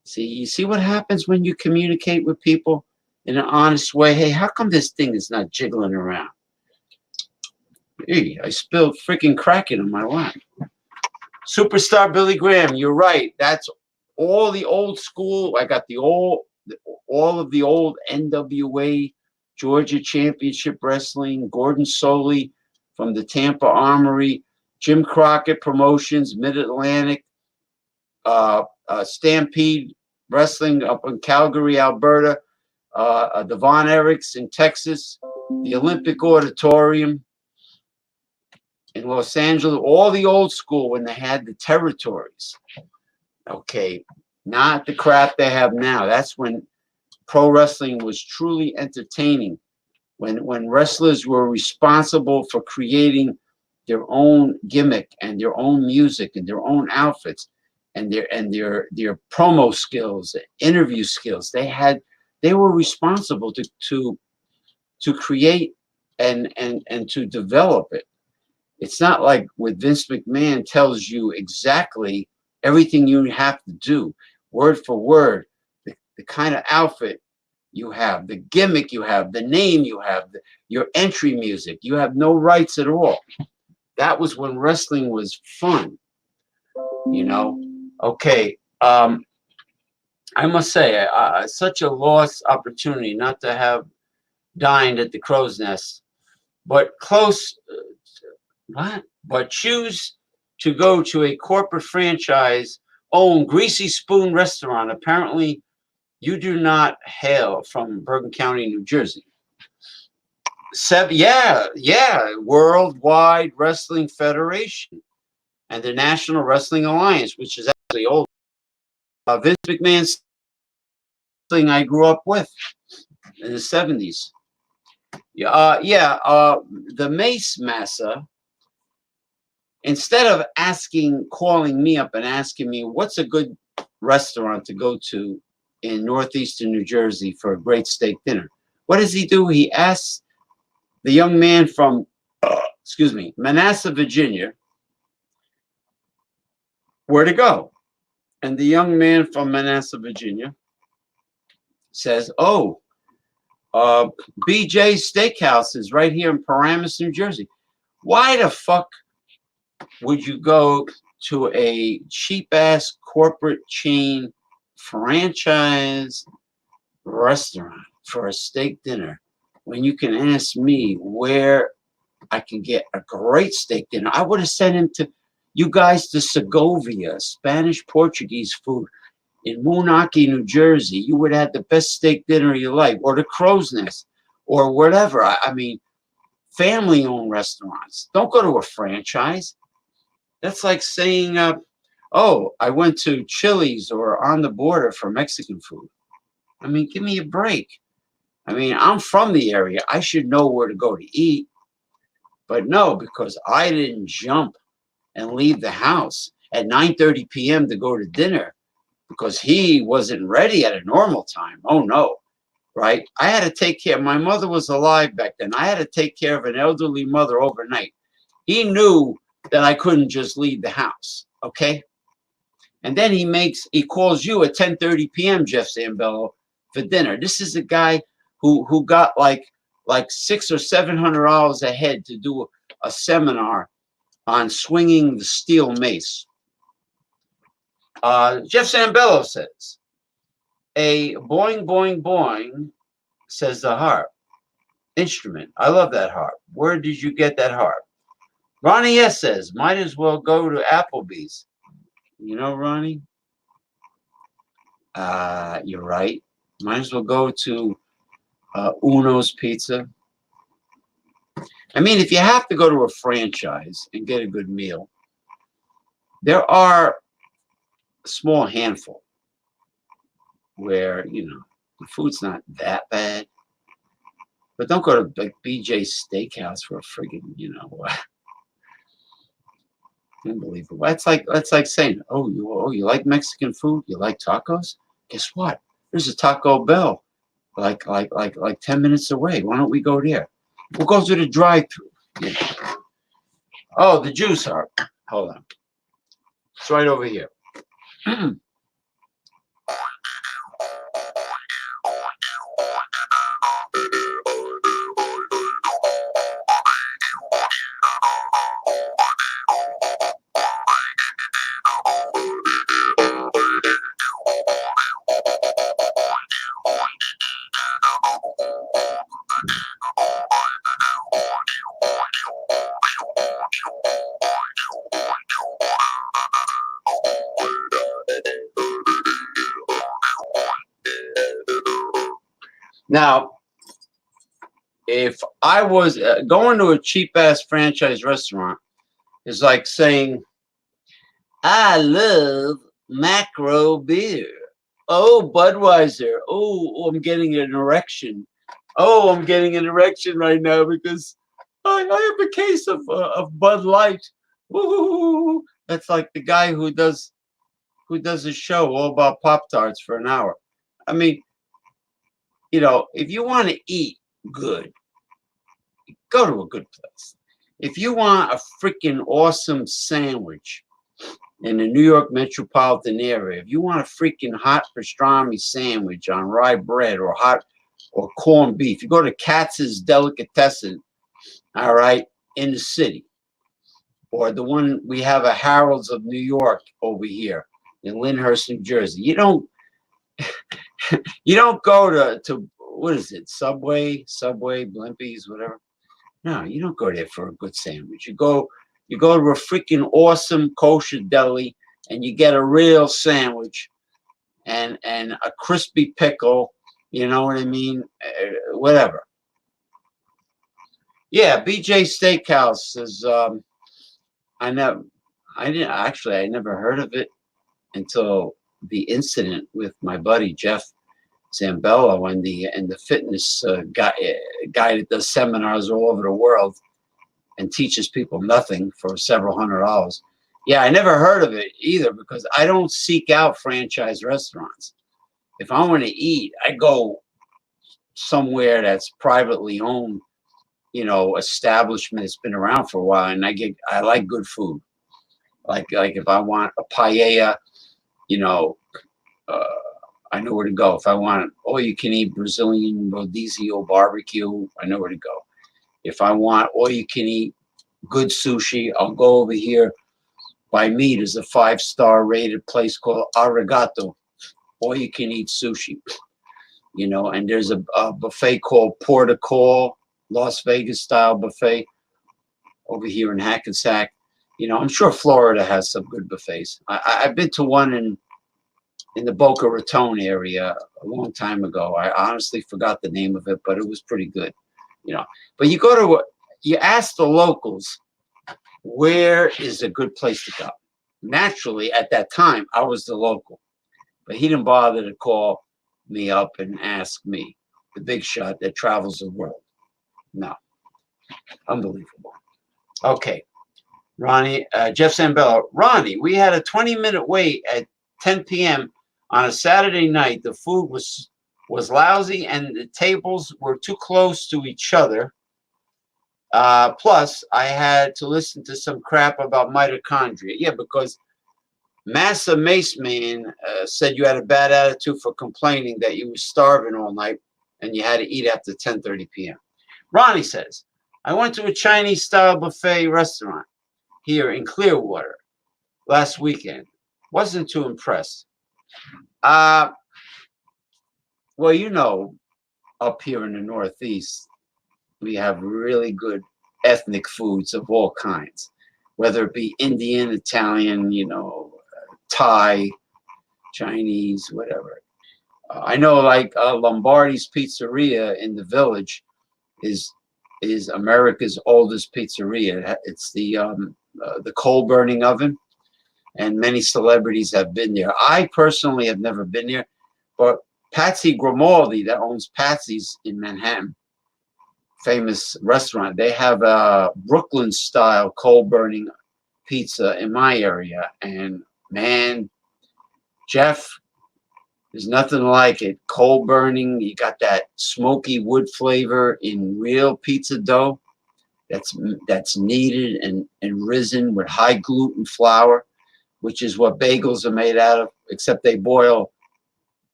See, you see what happens when you communicate with people in an honest way? Hey, how come this thing is not jiggling around? Hey, I spilled freaking Kraken on my lap. Superstar Billy Graham, you're right. That's all the old school. I got all of the old NWA Georgia Championship Wrestling, Gordon Soley from the Tampa Armory, Jim Crockett Promotions, Mid-Atlantic, Stampede Wrestling up in Calgary, Alberta, the Von Erichs in Texas, the Olympic Auditorium in Los Angeles, all the old school when they had the territories. Okay, not the crap they have now. That's when pro wrestling was truly entertaining, when wrestlers were responsible for creating their own gimmick and their own music and their own outfits and their promo skills, interview skills. They were responsible to create and to develop it. It's not like with Vince McMahon tells you exactly everything you have to do, word for word, the kind of outfit you have, the gimmick you have, the name you have, your entry music. You have no rights at all. That was when wrestling was fun, you know. Okay, I must say, such a lost opportunity not to have dined at the Crow's Nest, but close. What? But choose to go to a corporate franchise owned Greasy Spoon restaurant. Apparently, you do not hail from Bergen County, New Jersey. Yeah, Worldwide Wrestling Federation and the National Wrestling Alliance, which is actually old. Vince McMahon's thing I grew up with in the 70s. The Mace Massa, instead of calling me up and asking me what's a good restaurant to go to in northeastern New Jersey for a great steak dinner, what does he do? He asks the young man from, Manassas, Virginia, where to go. And the young man from Manassas, Virginia says, oh, BJ's Steakhouse is right here in Paramus, New Jersey. Why the fuck would you go to a cheap-ass corporate chain franchise restaurant for a steak dinner when you can ask me where I can get a great steak dinner? I would have sent him to you guys to Segovia, Spanish Portuguese food in Moonachie, New Jersey. You would have had the best steak dinner of your life, or the Crow's Nest, or whatever. I mean, family-owned restaurants. Don't go to a franchise. That's like saying, oh, I went to Chili's or On the Border for Mexican food. I mean, give me a break. I mean, I'm from the area. I should know where to go to eat. But no, because I didn't jump and leave the house at 9:30 p.m. to go to dinner because he wasn't ready at a normal time. Oh, no, right? I had to take care. My mother was alive back then. I had to take care of an elderly mother overnight. He knew that I couldn't just leave the house, okay? And then he calls you at 10:30 p.m., Jeff Zambello, for dinner. This is a guy who got like $600 or $700 a head to do a seminar on swinging the steel mace. Jeff Zambello says, a boing, boing, boing, says the harp. Instrument. I love that harp. Where did you get that harp? Ronnie S. says, might as well go to Applebee's. You know, Ronnie? You're right. Might as well go to Uno's Pizza. I mean, if you have to go to a franchise and get a good meal, there are a small handful where, you know, the food's not that bad. But don't go to like BJ's Steakhouse for a friggin', you know, unbelievable. That's like saying, oh, you like Mexican food? You like tacos? Guess what? There's a Taco Bell, like 10 minutes away. Why don't we go there? We'll go to the drive-thru. Yeah. Oh, the juice harp. Hold on. It's right over here. Now, if I was going to a cheap-ass franchise restaurant, is like saying, I love macro beer. Oh, Budweiser. Oh, I'm getting an erection. Oh, I'm getting an erection right now because I have a case of Bud Light. Woo-hoo-hoo. That's like the guy who does a show all about Pop-Tarts for an hour. I mean, you know, if you want to eat good, go to a good place. If you want a freaking awesome sandwich in the New York metropolitan area, if you want a freaking hot pastrami sandwich on rye bread or hot or corned beef, you go to Katz's Delicatessen, all right, in the city, or the one we have a Harold's of New York over here in Lyndhurst, New Jersey. You don't go to what is it, Subway, Blimpies, whatever. No, you don't go there for a good sandwich. You go to a freaking awesome kosher deli and you get a real sandwich and a crispy pickle. You know what I mean? Whatever. Yeah, BJ Steakhouse is. I never. I didn't actually. I never heard of it until the incident with my buddy Jeff Zambella when the fitness guy that does seminars all over the world and teaches people nothing for several $100s. Yeah, I never heard of it either because I don't seek out franchise restaurants. If I want to eat, I go somewhere that's privately owned, establishment that's been around for a while, and I like good food. Like if I want a paella, you know, uh, I know where to go. If I want all you can eat Brazilian rodizio barbecue, I know where to go. If I want all you can eat good sushi, I'll go over here by me. There's a 5-star rated place called Arigato. All you can eat sushi, and there's a buffet called Port of Call, Las Vegas style buffet over here in Hackensack. I'm sure Florida has some good buffets. I've been to one in the Boca Raton area a long time ago. I honestly forgot the name of it, but it was pretty good. But you ask the locals, where is a good place to go? Naturally, at that time, I was the local, but he didn't bother to call me up and ask me, the big shot that travels the world. No, unbelievable. Okay, Ronnie, Jeff Zambella. Ronnie, we had a 20-minute wait at 10 p.m. on a Saturday night. The food was lousy and the tables were too close to each other. Plus, I had to listen to some crap about mitochondria. Yeah, because Massa Mace Man said you had a bad attitude for complaining that you were starving all night and you had to eat after 10:30 p.m. Ronnie says, I went to a Chinese-style buffet restaurant here in Clearwater last weekend. Wasn't too impressed. Well, up here in the Northeast, we have really good ethnic foods of all kinds, whether it be Indian, Italian, Thai, Chinese, whatever. I know, like Lombardi's Pizzeria in the Village is America's oldest pizzeria. It's the coal burning oven, and many celebrities have been there. I personally have never been there, but Patsy Grimaldi, that owns Patsy's in Manhattan, famous restaurant, they have a Brooklyn style coal burning pizza in my area, and man, Jeff, there's nothing like it. Coal burning, you got that smoky wood flavor in real pizza dough that's kneaded and risen with high gluten flour, which is what bagels are made out of, except they boil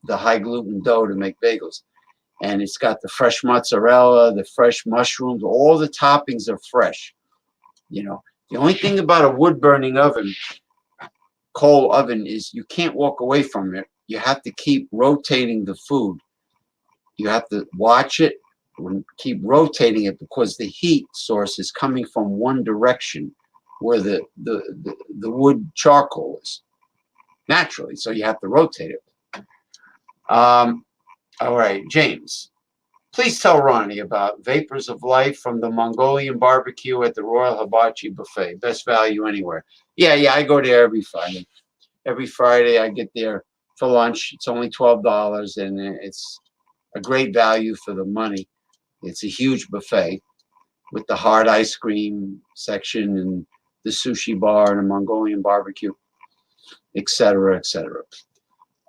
the high gluten dough to make bagels. And it's got the fresh mozzarella, the fresh mushrooms, all the toppings are fresh. The only thing about a wood burning oven, coal oven, is you can't walk away from it. You have to keep rotating the food. You have to watch it and keep rotating it because the heat source is coming from one direction where the wood charcoal is naturally. So you have to rotate it. All right, James, please tell Ronnie about Vapors of Life from the Mongolian barbecue at the Royal Hibachi Buffet. Best value anywhere. Yeah, I go there every Friday. Every Friday I get there for lunch. It's only $12, and it's a great value for the money. It's a huge buffet with the hard ice cream section and the sushi bar and a Mongolian barbecue, etc., etc.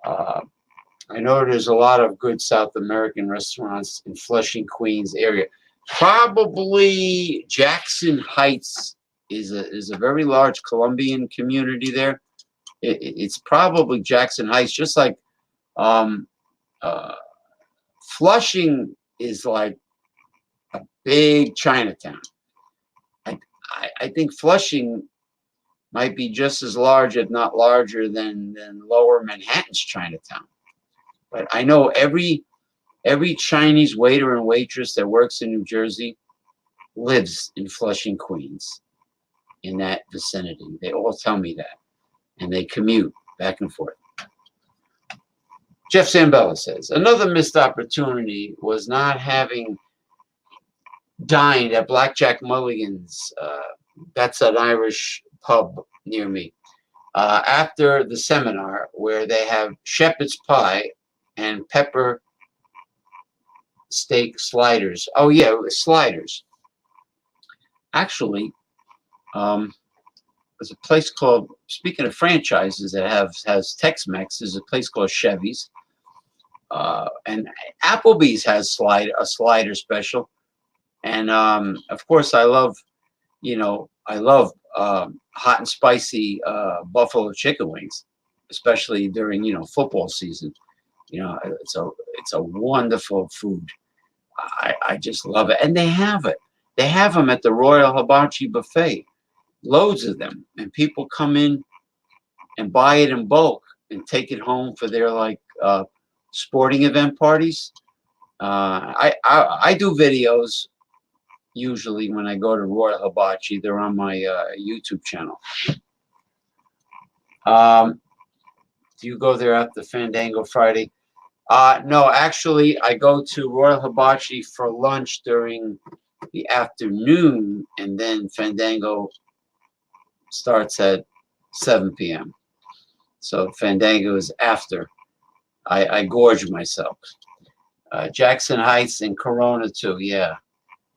I know there's a lot of good South American restaurants in Flushing, Queens area. Probably Jackson Heights is a very large Colombian community there. It's probably Jackson Heights, just like um, uh, Flushing is like a big Chinatown. I, I think Flushing might be just as large, if not larger, than Lower Manhattan's Chinatown. But I know every Chinese waiter and waitress that works in New Jersey lives in Flushing, Queens, in that vicinity. They all tell me that, and they commute back and forth. Jeff Zambella says, another missed opportunity was not having dined at Blackjack Mulligan's. That's an Irish pub near me. After the seminar, where they have shepherd's pie and pepper steak sliders. Oh, yeah, sliders. Actually, there's a place called, speaking of franchises that has Tex-Mex, there's a place called Chevy's. And Applebee's has a slider special. And of course, I love hot and spicy buffalo chicken wings, especially during football season. It's a wonderful food. I just love it, and they have it. They have them at the Royal Hibachi Buffet, loads of them, and people come in and buy it in bulk and take it home for their sporting event parties. I do videos usually when I go to Royal Hibachi. They're on my YouTube channel. Do you go there after Fandango Friday? No, actually, I go to Royal Hibachi for lunch during the afternoon, and then Fandango starts at 7 p.m. So Fandango is after. I gorge myself. Jackson Heights and Corona too. Yeah.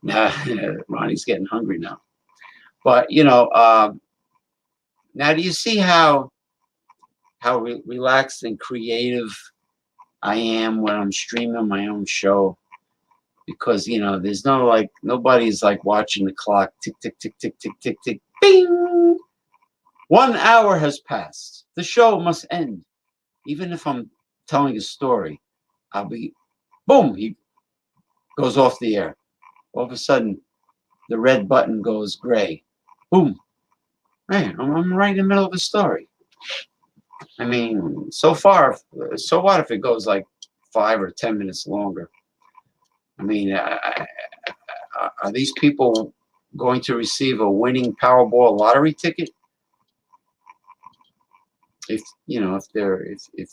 Now Ronnie's getting hungry now. But now do you see how relaxed and creative I am when I'm streaming my own show? Because there's nobody's watching the clock, tick tick tick tick tick tick tick, bing. 1 hour has passed. The show must end. Even if I'm telling a story, I'll be, boom, he goes off the air. All of a sudden, the red button goes gray. Boom. Man, I'm right in the middle of a story. I mean, so far, so what if it goes 5 or 10 minutes longer? I mean, are these people going to receive a winning Powerball lottery ticket? If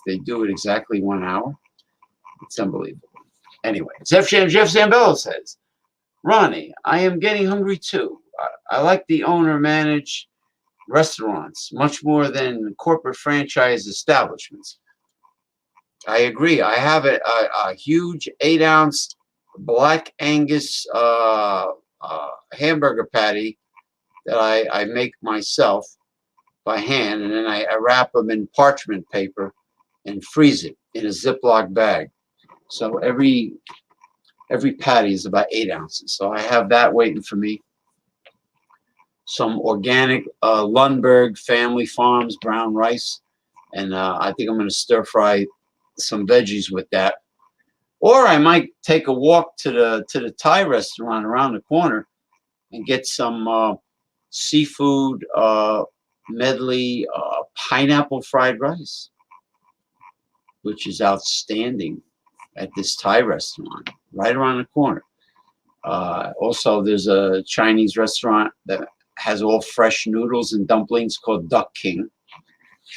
they do it exactly 1 hour, it's unbelievable. Anyway, Jeff Zambello says, Ronnie, I am getting hungry too. I like the owner-managed restaurants much more than corporate franchise establishments. I agree. I have a huge 8-ounce Black Angus hamburger patty that I make myself by hand, and then I wrap them in parchment paper and freeze it in a Ziploc bag. So every patty is about 8 ounces. So I have that waiting for me. Some organic Lundberg Family Farms brown rice, and I think I'm going to stir fry some veggies with that. Or I might take a walk to the Thai restaurant around the corner and get some seafood medley pineapple fried rice, which is outstanding at this Thai restaurant right around the corner. Also, there's a Chinese restaurant that has all fresh noodles and dumplings called Duck King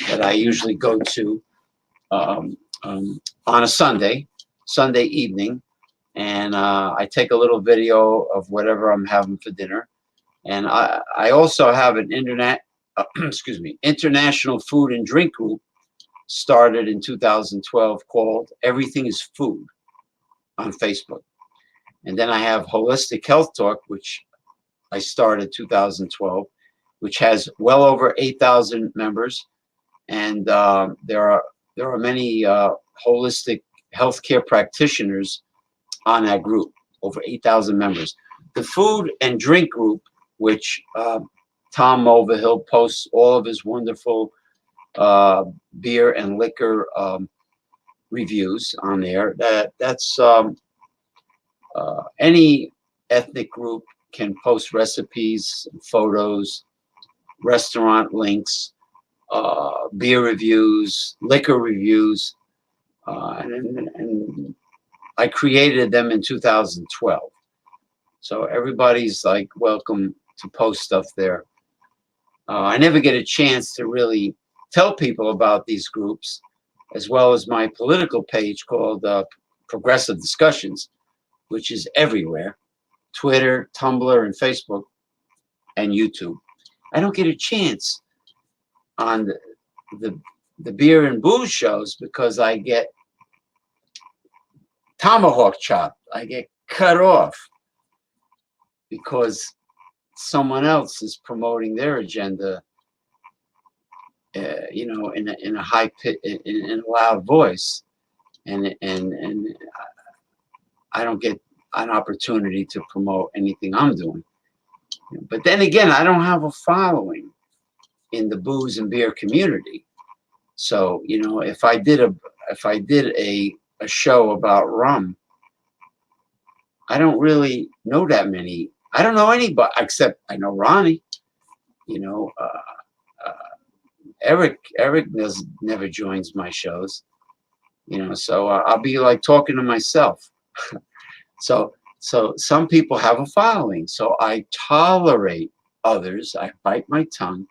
that I usually go to on a Sunday evening, and I take a little video of whatever I'm having for dinner. And I also have an international food and drink group started in 2012 called Everything is Food on Facebook. And then I have Holistic Health Talk, which I started 2012, which has well over 8,000 members. And there are many holistic healthcare practitioners on that group, over 8,000 members. the food and drink group, which Tom Mulvihill posts all of his wonderful beer and liquor reviews on there. That's any ethnic group can post recipes, photos, restaurant links, beer reviews, liquor reviews, and I created them in 2012. So everybody's like welcome to post stuff there. I never get a chance to really tell people about these groups, as well as my political page called Progressive Discussions, which is everywhere: Twitter, Tumblr, and Facebook, and YouTube. I don't get a chance on the beer and booze shows because I get tomahawk chopped. I get cut off because someone else is promoting their agenda, in a high pit, in a loud voice, and I don't get an opportunity to promote anything I'm doing. But then again, I don't have a following in the booze and beer community. So, if I did a show about rum, I don't really know that many. I don't know anybody except I know Ronnie. Eric never joins my shows. So I'll be like talking to myself. So some people have a following. So I tolerate others. I bite my tongue,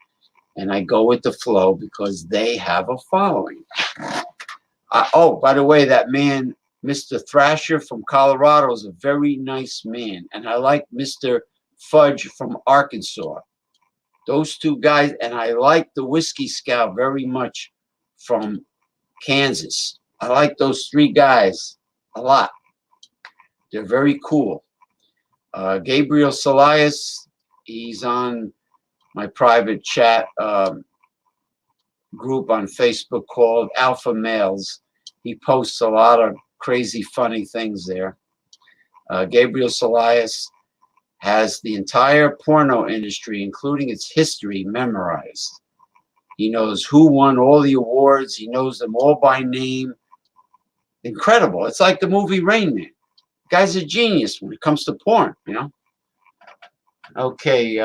and I go with the flow because they have a following. Oh, by the way, that man, Mr. Thrasher from Colorado, is a very nice man. And I like Mr. Fudge from Arkansas. Those two guys, and I like the Whiskey Scout very much from Kansas. I like those three guys a lot. They're very cool. Gabriel Salias, he's on my private chat group on Facebook called Alpha Males. He posts a lot of crazy, funny things there. Gabriel Salias has the entire porno industry, including its history, memorized. He knows who won all the awards. He knows them all by name. Incredible. It's like the movie Rain Man. The guy's a genius when it comes to porn, Okay.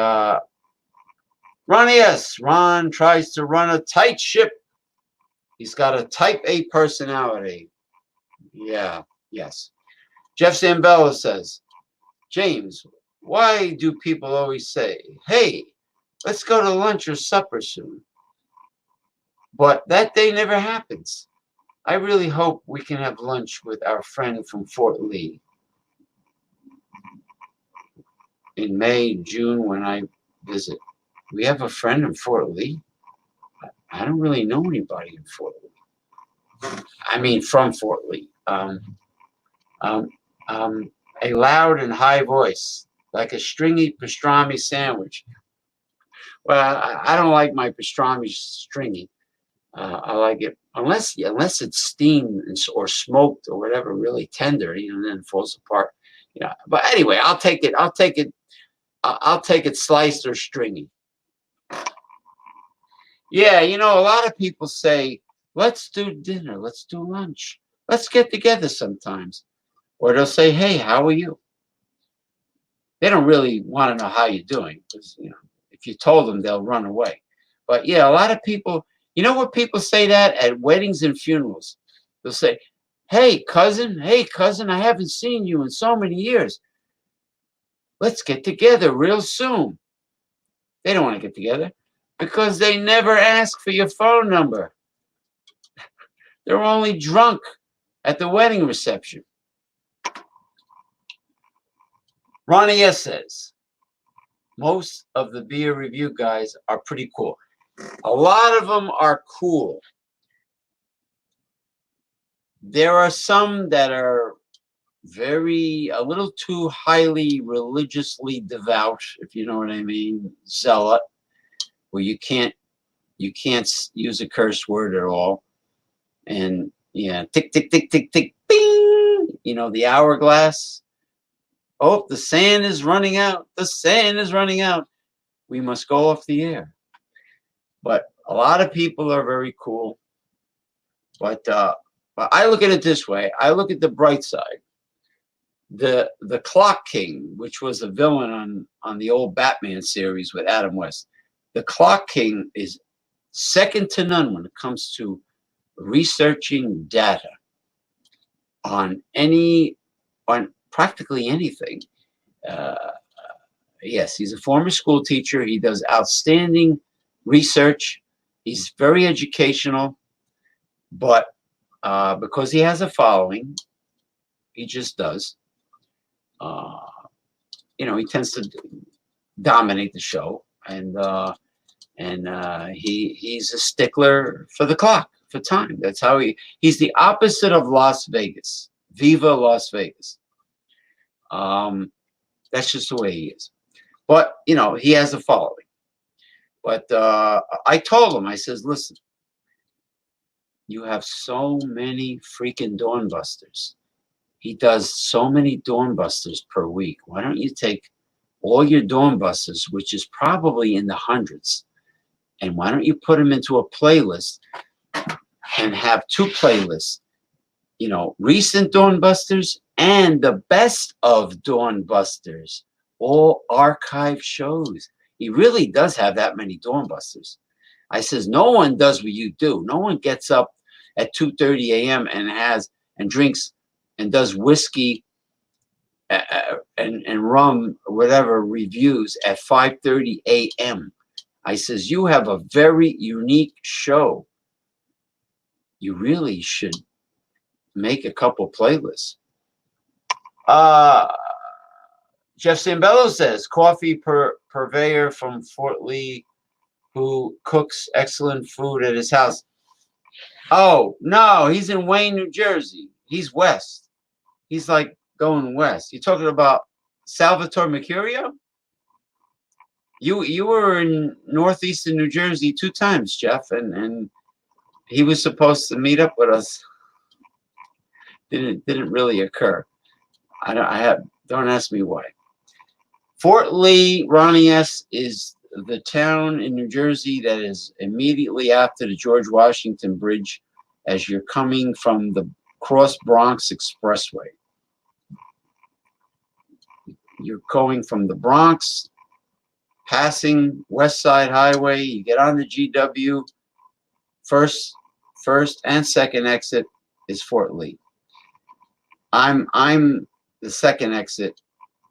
Ronnie S. Ron tries to run a tight ship. He's got a type A personality. Yeah, yes. Jeff Zambella says, James, why do people always say, hey, let's go to lunch or supper soon? But that day never happens. I really hope we can have lunch with our friend from Fort Lee in May, June when I visit. We have a friend in Fort Lee? I don't really know anybody in Fort Lee. I mean, from Fort Lee. A loud and high voice, like a stringy pastrami sandwich. Well, I don't like my pastrami stringy. I like it unless it's steamed or smoked or whatever, really tender, and then it falls apart. But anyway, I'll take it. I'll take it sliced or stringy. Yeah, a lot of people say, let's do dinner, let's do lunch, let's get together sometimes. Or they'll say, hey, how are you? They don't really want to know how you're doing because, if you told them, they'll run away. But yeah, a lot of people, what people say that at weddings and funerals? They'll say, hey, cousin, I haven't seen you in so many years. Let's get together real soon. They don't want to get together because they never ask for your phone number. They're only drunk at the wedding reception. Ronnie S. says, most of the beer review guys are pretty cool. A lot of them are cool. There are some that are a little too highly religiously devout, if you know what I mean, zealot, where you can't use a curse word at all. And yeah, tick, tick, tick, tick, tick, bing, the hourglass. Oh, the sand is running out. The sand is running out. We must go off the air. But a lot of people are very cool. But I look at it this way. I look at the bright side. The Clock King, which was a villain on the old Batman series with Adam West. The Clock King is second to none when it comes to researching data on practically anything. Yes, he's a former school teacher. He does outstanding research. He's very educational, but because he has a following, he just does. He tends to dominate the show, and he's a stickler for the clock, for time. That's how he's the opposite of Las Vegas. Viva Las Vegas. That's just the way he is. But he has a following. But I told him, I says, listen, you have so many freaking Dawnbusters. He does so many Dawnbusters per week. Why don't you take all your Dawnbusters, which is probably in the hundreds, and why don't you put them into a playlist and have two playlists? Recent Dawnbusters and the best of Dawnbusters, all archive shows. He really does have that many Dawnbusters. I says, no one does what you do. No one gets up at 2:30 a.m. and drinks and does whiskey and rum, whatever, reviews at 5:30 a.m. I says, you have a very unique show. You really should make a couple playlists. Jeff Zambello says, coffee purveyor from Fort Lee who cooks excellent food at his house. Oh, no, he's in Wayne, New Jersey. He's west. He's like going west. You're talking about Salvatore Mercurio? You were in northeastern New Jersey 2 times, Jeff, and he was supposed to meet up with us. Didn't really occur. Don't ask me why. Fort Lee, Ronnie S., is the town in New Jersey that is immediately after the George Washington Bridge as you're coming from the Cross Bronx Expressway. You're going from the Bronx, passing West Side Highway, you get on the GW, first and second exit is Fort Lee. I'm the second exit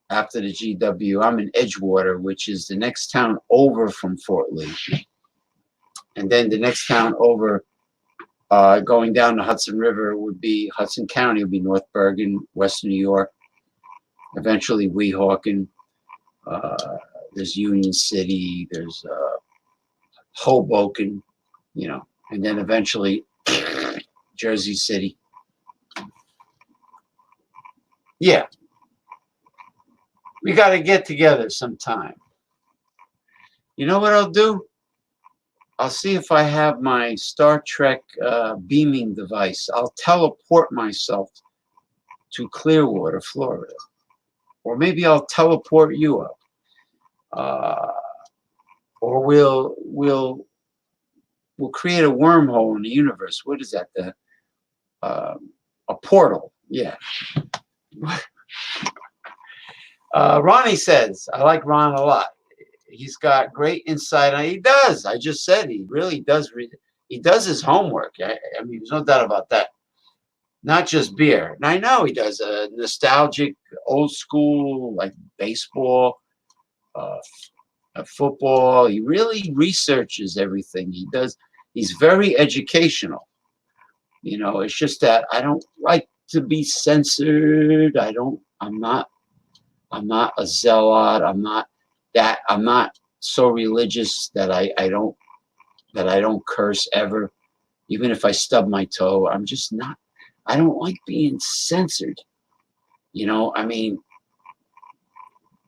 after the GW. I'm in Edgewater, which is the next town over from Fort Lee. And then the next town over, going down the Hudson River, would be Hudson County, would be North Bergen, West New York, eventually Weehawken. There's Union City, there's Hoboken, and then eventually Jersey City. Yeah. We got to get together sometime. You know what I'll do? I'll see if I have my Star Trek beaming device. I'll teleport myself to Clearwater, Florida. Or maybe I'll teleport you up. Or we'll create a wormhole in the universe. What is that? A portal. Yeah. Ronnie says, I like Ron a lot. He's got great insight. He does. I just said he really does. He does his homework. I mean, there's no doubt about that. Not just beer. And I know he does a nostalgic, old school, like baseball, football. He really researches everything he does. He's very educational. It's just that I don't like to be censored. I'm not a zealot. I'm not so religious that I don't curse ever, even if I stub my toe. I'm just not. I don't like being censored. I mean,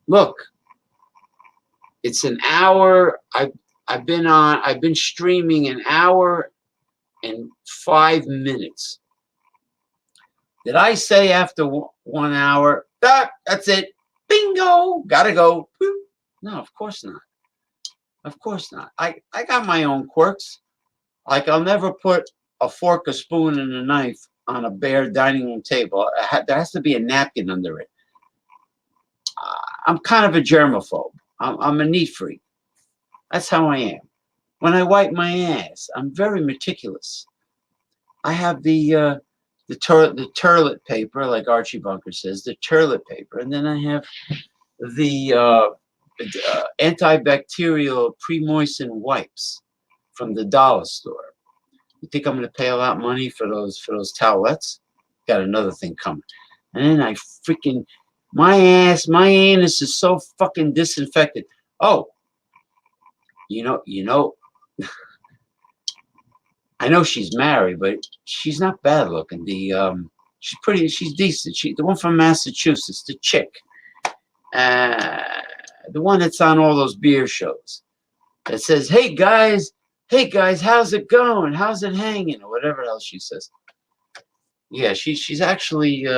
look, it's an hour. I've been streaming an hour and 5 minutes. Did I say after 1 hour? That's it. Bingo! Gotta go. Boop. No, of course not. Of course not. I got my own quirks. Like I'll never put a fork, a spoon, and a knife on a bare dining room table. There has to be a napkin under it. I'm kind of a germaphobe. I'm a neat freak. That's how I am. When I wipe my ass, I'm very meticulous. I have the toilet paper, like Archie Bunker says, the toilet paper, and then I have the antibacterial pre-moistened wipes from the dollar store. You think I'm going to pay a lot of money for those towelettes? Got another thing coming. And then I freaking my anus is so fucking disinfected. Oh, you know, I know she's married, but she's not bad looking. She's decent. The one from Massachusetts, the chick, the one that's on all those beer shows, that says, hey guys, how's it going? How's it hanging?" Or whatever else she says. Yeah, she's actually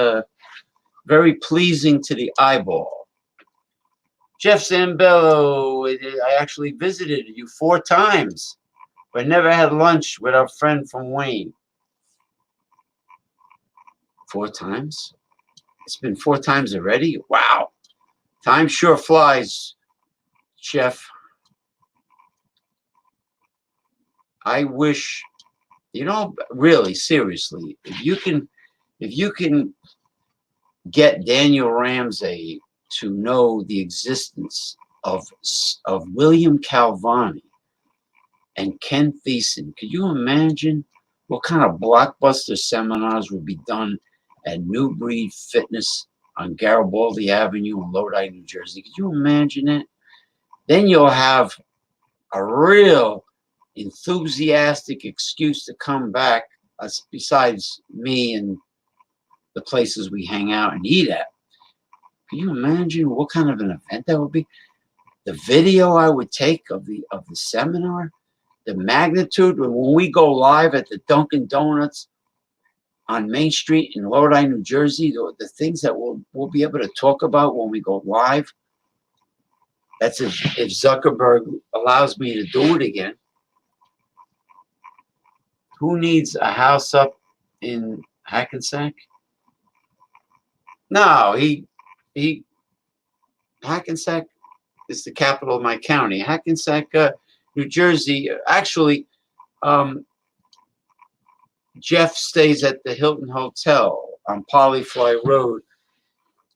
very pleasing to the eyeball. Jeff Zambello, I actually visited you 4 times, but never had lunch with our friend from Wayne. 4 times? It's been 4 times already? Wow. Time sure flies, Jeff. I wish, really, seriously, if you can get Daniel Ramsey to know the existence of William Calvani and Ken Thiessen, could you imagine what kind of blockbuster seminars would be done at New Breed Fitness on Garibaldi Avenue in Lodi, New Jersey? Could you imagine it? Then you'll have a real enthusiastic excuse to come back, besides me and the places we hang out and eat at. Can you imagine what kind of an event that would be? The video I would take of the seminar, the magnitude when we go live at the Dunkin' Donuts on Main Street in Lodi, New Jersey, the things that we'll be able to talk about when we go live. That's if Zuckerberg allows me to do it again. Who needs a house up in Hackensack? No, Hackensack is the capital of my county. Hackensack, New Jersey. Actually, Jeff stays at the Hilton Hotel on Polyfly Road,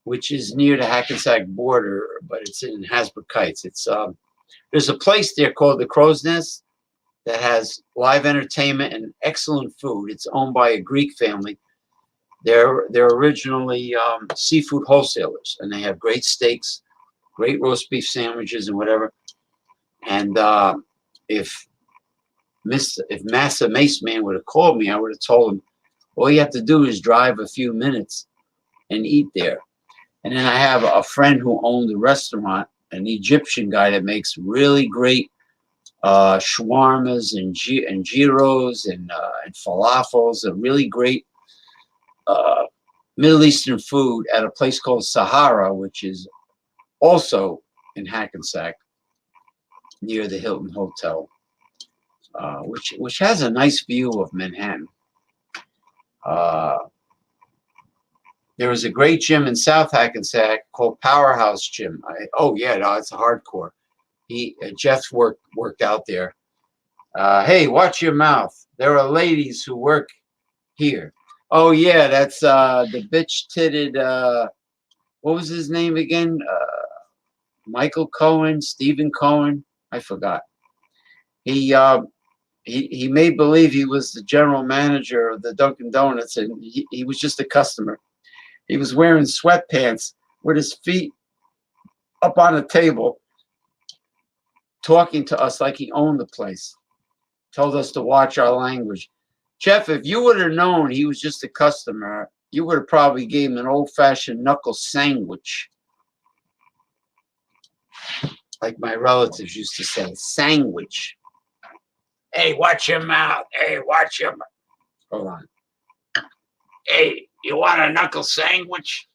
which is near the Hackensack border, but it's in Hasbrook Heights. It's there's a place there called the Crow's Nest that has live entertainment and excellent food. It's owned by a Greek family. They're originally seafood wholesalers, and they have great steaks, great roast beef sandwiches, and whatever. And if Massa Mace Man would have called me, I would have told him, all you have to do is drive a few minutes and eat there. And then I have a friend who owned a restaurant, an Egyptian guy that makes really great shawarmas and gyros and falafels, and really great Middle Eastern food at a place called Sahara, which is also in Hackensack near the Hilton Hotel, which has a nice view of Manhattan. There was a great gym in South Hackensack called Powerhouse Gym. It's a hardcore. Jeff's worked out there. Hey, watch your mouth. There are ladies who work here. Oh yeah, that's the bitch-titted. What was his name again? Michael Cohen, Stephen Cohen. I forgot. He made believe he was the general manager of the Dunkin' Donuts, and he was just a customer. He was wearing sweatpants with his feet up on a table, talking to us like he owned the place. Told us to watch our language. Jeff, if you would have known he was just a customer, you would have probably gave him an old-fashioned knuckle sandwich. Like my relatives used to say, sandwich. Hey, watch your mouth. Hey, watch your mouth. Hold on. Hey, you want a knuckle sandwich?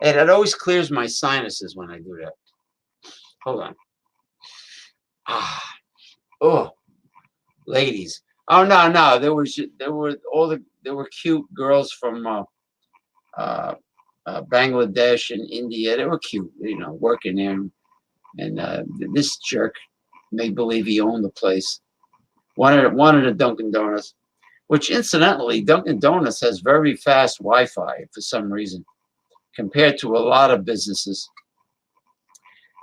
And it always clears my sinuses when I do that. Hold on. Ah, oh, ladies. Oh no. There were cute girls from uh, Bangladesh and India. They were cute, working there. And this jerk made believe he owned the place. Wanted a Dunkin' Donuts, which incidentally, Dunkin' Donuts has very fast Wi-Fi for some reason compared to a lot of businesses.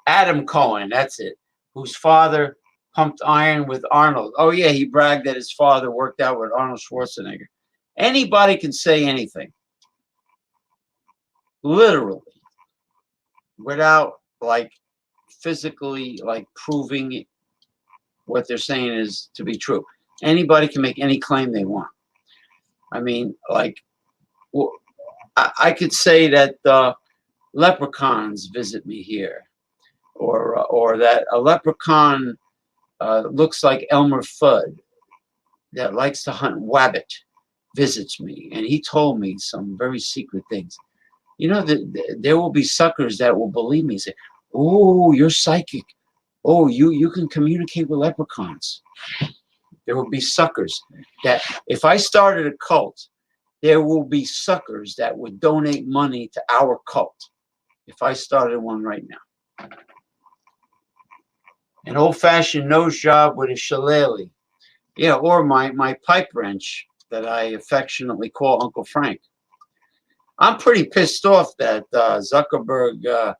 Adam Cohen, that's it, whose father pumped iron with Arnold. Oh yeah, he bragged that his father worked out with Arnold Schwarzenegger. Anybody can say anything, literally, without like physically like proving what they're saying is to be true. Anybody can make any claim they want. I mean, like, well, I could say that leprechauns visit me here, or that a leprechaun looks like Elmer Fudd that likes to hunt wabbit visits me, and he told me some very secret things. There will be suckers that will believe me. Say, "Oh, you're psychic. Oh, you can communicate with leprechauns." There will be suckers that if I started a cult, there will be suckers that would donate money to our cult. If I started one right now. An old-fashioned nose job with a shillelagh. Yeah, or my pipe wrench that I affectionately call Uncle Frank. I'm pretty pissed off that Zuckerberg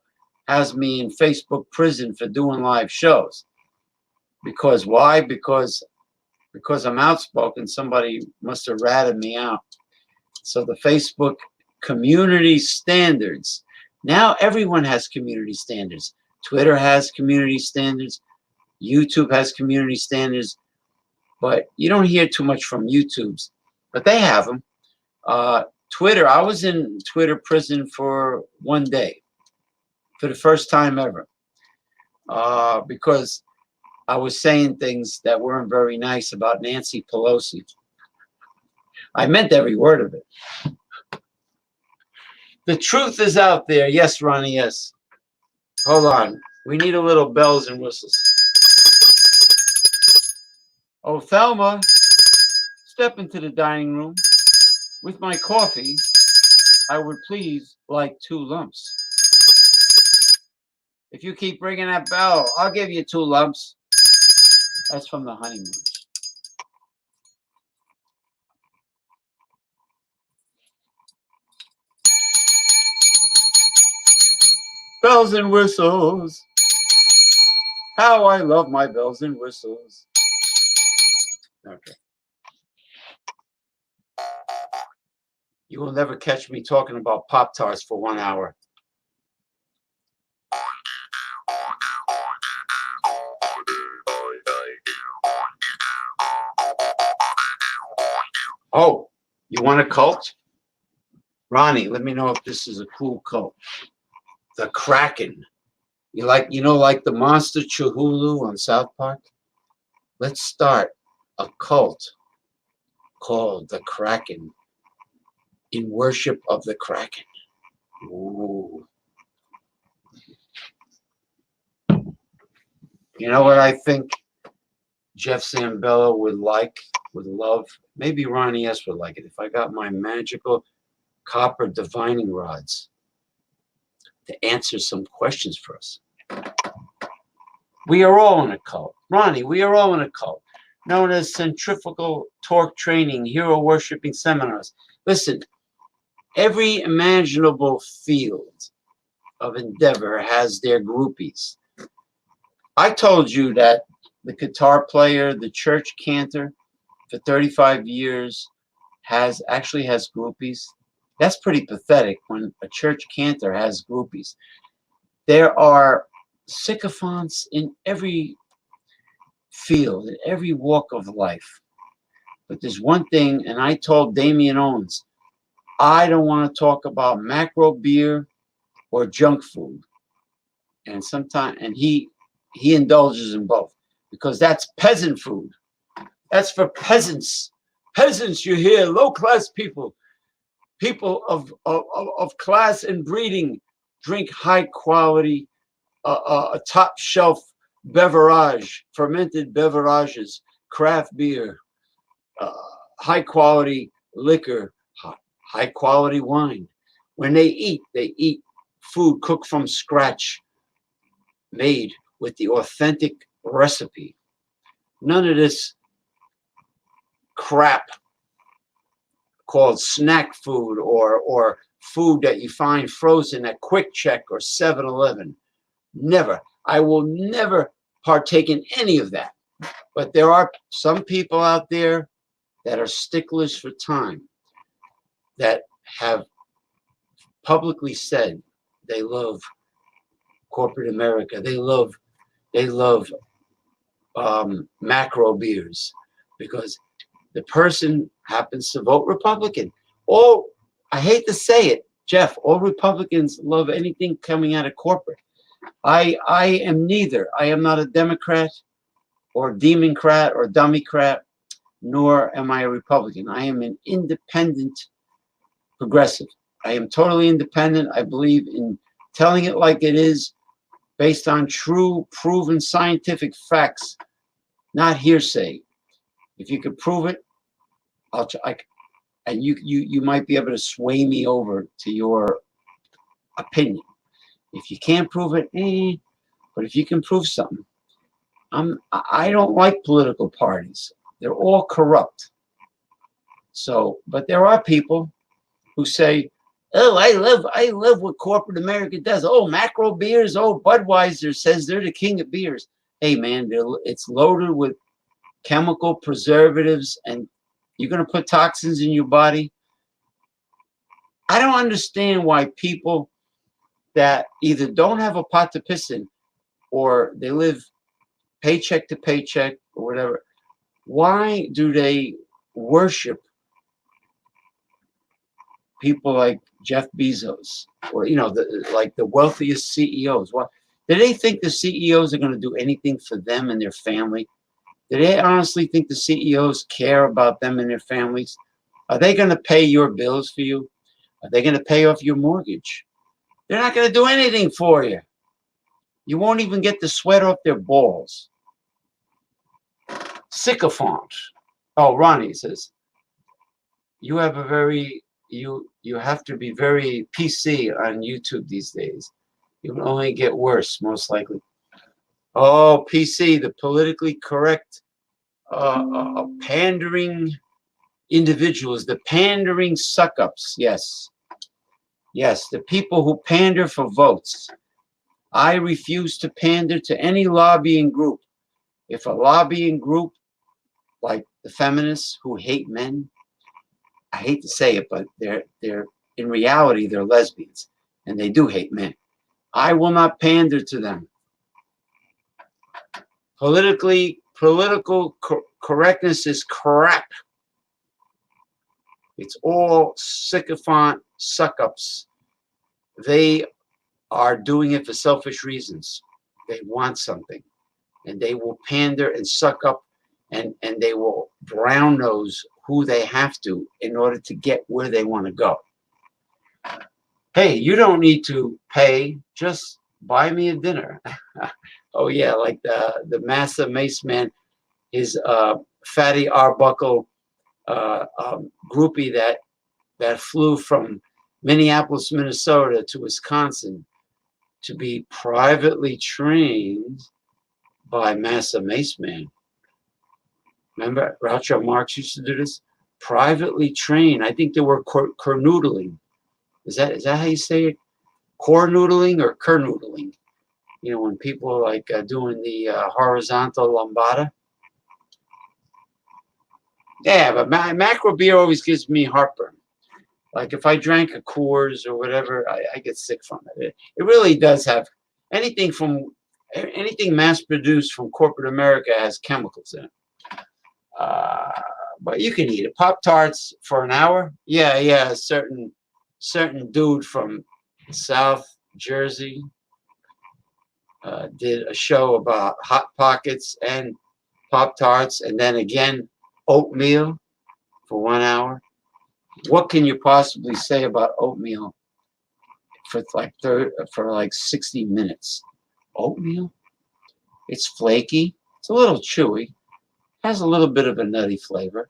has me in Facebook prison for doing live shows. Because why? Because I'm outspoken. Somebody must have ratted me out. So the Facebook community standards. Now everyone has community standards. Twitter has community standards. YouTube has community standards. But you don't hear too much from YouTube's. But they have them. Twitter, I was in Twitter prison for 1 day. For the first time ever. Because I was saying things that weren't very nice about Nancy Pelosi. I meant every word of it. The truth is out there. Yes, Ronnie, yes. Hold on. We need a little bells and whistles. Oh, Thelma, step into the dining room. With my coffee, I would please like 2 lumps. If you keep ringing that bell, I'll give you 2 lumps. That's from the honeymoon. Bells and whistles. How I love my bells and whistles. Okay. You will never catch me talking about Pop-Tarts for 1 hour. Oh, you want a cult? Ronnie, let me know if this is a cool cult. The Kraken. Like the monster Chihulu on South Park? Let's start a cult called the Kraken in worship of the Kraken. Ooh. You know what I think Jeff Zambello would love? Maybe Ronnie S. would like it if I got my magical copper divining rods to answer some questions for us. We are all in a cult. Ronnie, we are all in a cult known as centrifugal torque training, hero worshiping seminars. Listen, every imaginable field of endeavor has their groupies. I told you that the guitar player, the church cantor, for 35 years has groupies. That's pretty pathetic when a church cantor has groupies. There are sycophants in every field, in every walk of life. But there's one thing, and I told Damian Owens, I don't want to talk about macro beer or junk food. And he indulges in both because that's peasant food. That's for peasants. Peasants, you hear, low-class people, people of class and breeding, drink high quality, a top shelf beverage, fermented beverages, craft beer, uh, high quality liquor, high quality wine. When they eat food cooked from scratch, made with the authentic recipe. None of this crap called snack food or food that you find frozen at Quick Check or 7-Eleven. Never. I will never partake in any of that. But there are some people out there that are sticklers for time, that have publicly said they love corporate America. They love macro beers because the person happens to vote Republican. All, I hate to say it, Jeff, all Republicans love anything coming out of corporate. I am neither. I am not a Democrat or Democrat or Democrat, nor am I a Republican. I am an independent progressive. I am totally independent. I believe in telling it like it is, based on true, proven scientific facts, not hearsay. If you could prove it, and you might be able to sway me over to your opinion. If you can't prove it, but if you can prove something, I don't like political parties. They're all corrupt. So, but there are people who say, "Oh, I love what corporate America does. Oh, macro beers. Oh, Budweiser says they're the king of beers." Hey, man, it's loaded with chemical preservatives, and you're going to put toxins in your body. I don't understand why people that either don't have a pot to piss in, or they live paycheck to paycheck or whatever, why do they worship people like Jeff Bezos, or like the wealthiest CEOs? Why do they think the CEOs are going to do anything for them and their family? Do they honestly think the CEOs care about them and their families? Are they going to pay your bills for you? Are they going to pay off your mortgage? They're not going to do anything for you. You won't even get the sweat off their balls. Sycophant. Oh, Ronnie says, you have a very, you have to be very PC on YouTube these days. You will only get worse, most likely. Oh, PC, the politically correct, pandering individuals, the pandering suck-ups. Yes. Yes, the people who pander for votes. I refuse to pander to any lobbying group. If a lobbying group like the feminists who hate men, I hate to say it, but they're in reality they're lesbians and they do hate men. I will not pander to them. Political correctness is crap. It's all sycophant suck-ups. They are doing it for selfish reasons. They want something, and they will pander and suck up, and they will brown nose who they have to in order to get where they want to go. Hey, you don't need to pay. Just buy me a dinner. Oh yeah, like the Massa Mace man, his Fatty Arbuckle groupie that flew from Minneapolis, Minnesota to Wisconsin to be privately trained by Massa Mace Man. Remember, Groucho Marx used to do this? Privately trained. I think they were kernoodling. Is that how you say it? Core noodling or kernoodling? You know, when people are like doing the horizontal lambada. Yeah, but macro beer always gives me heartburn. Like if I drank a Coors or whatever, I get sick from it. It really does have anything mass produced from corporate America has chemicals in it. But you can eat it. Pop-Tarts for an hour? Yeah, a certain dude from South Jersey did a show about Hot Pockets and Pop-Tarts, and then again oatmeal for 1 hour. What can you possibly say about oatmeal for like 60 minutes. Oatmeal. It's flaky. It's a little chewy. Has a little bit of a nutty flavor.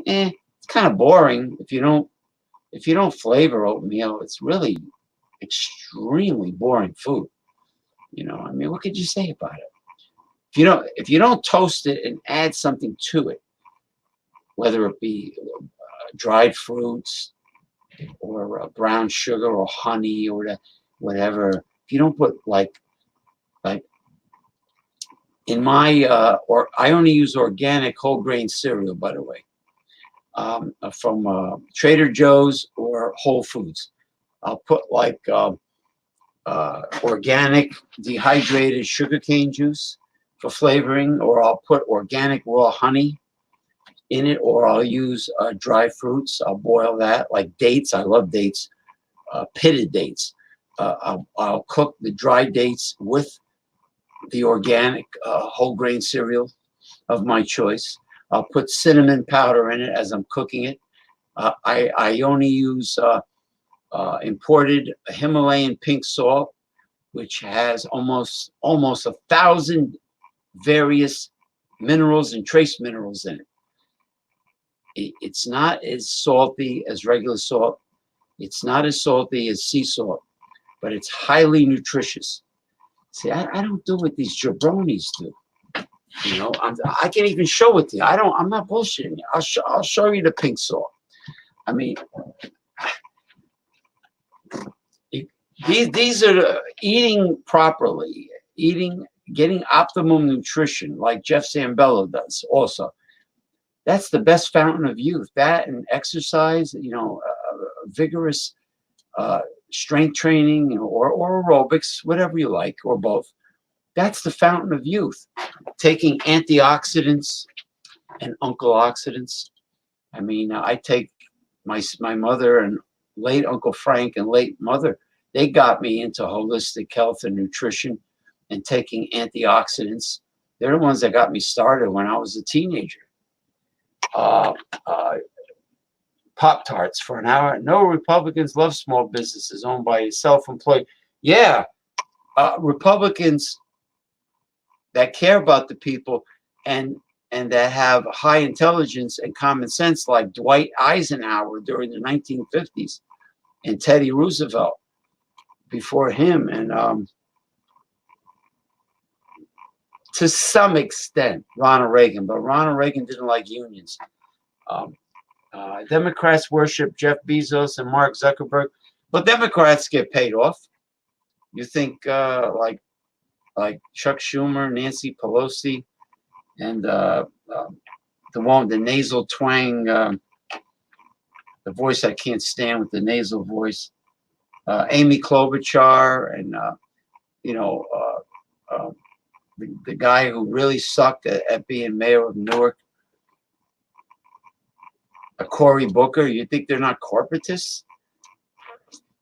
It's kind of boring if you don't flavor oatmeal. It's really extremely boring food. I mean, what could you say about it? If you don't toast it and add something to it, whether it be dried fruits or brown sugar or honey or whatever, if you don't put like in my or I only use organic whole grain cereal, by the way, from Trader Joe's or Whole Foods. I'll put like organic dehydrated sugarcane juice for flavoring, or I'll put organic raw honey in it, or I'll use dry fruits. I'll boil that, like dates. I love dates, pitted dates. I'll cook the dried dates with the organic whole grain cereal of my choice. I'll put cinnamon powder in it as I'm cooking it. I only use imported Himalayan pink salt, which has almost 1,000 various minerals and trace minerals in it. It's not as salty as regular salt. It's not as salty as sea salt, but it's highly nutritious. See, I don't do what these jabronis do. I can even show it to you. I'm not bullshitting you. I'll show you the pink salt. I mean, these are eating properly, getting optimum nutrition, like Jeff Zambello does. Also, that's the best fountain of youth. That and exercise, vigorous strength training or aerobics, whatever you like, or both. That's the fountain of youth. Taking antioxidants and uncle oxidants. I mean, I take my mother and late Uncle Frank and late mother. They got me into holistic health and nutrition and taking antioxidants. They're the ones that got me started when I was a teenager. Pop-Tarts for an hour. No, Republicans love small businesses owned by self-employed. Yeah, Republicans that care about the people and that have high intelligence and common sense, like Dwight Eisenhower during the 1950s and Teddy Roosevelt before him, and to some extent Ronald Reagan, but Ronald Reagan didn't like unions. Democrats worship Jeff Bezos and Mark Zuckerberg, but Democrats get paid off. You think like Chuck Schumer, Nancy Pelosi, and the one with the nasal twang, the voice I can't stand with the nasal voice, Amy Klobuchar, and the guy who really sucked at being mayor of Newark, Cory Booker. You think they're not corporatists?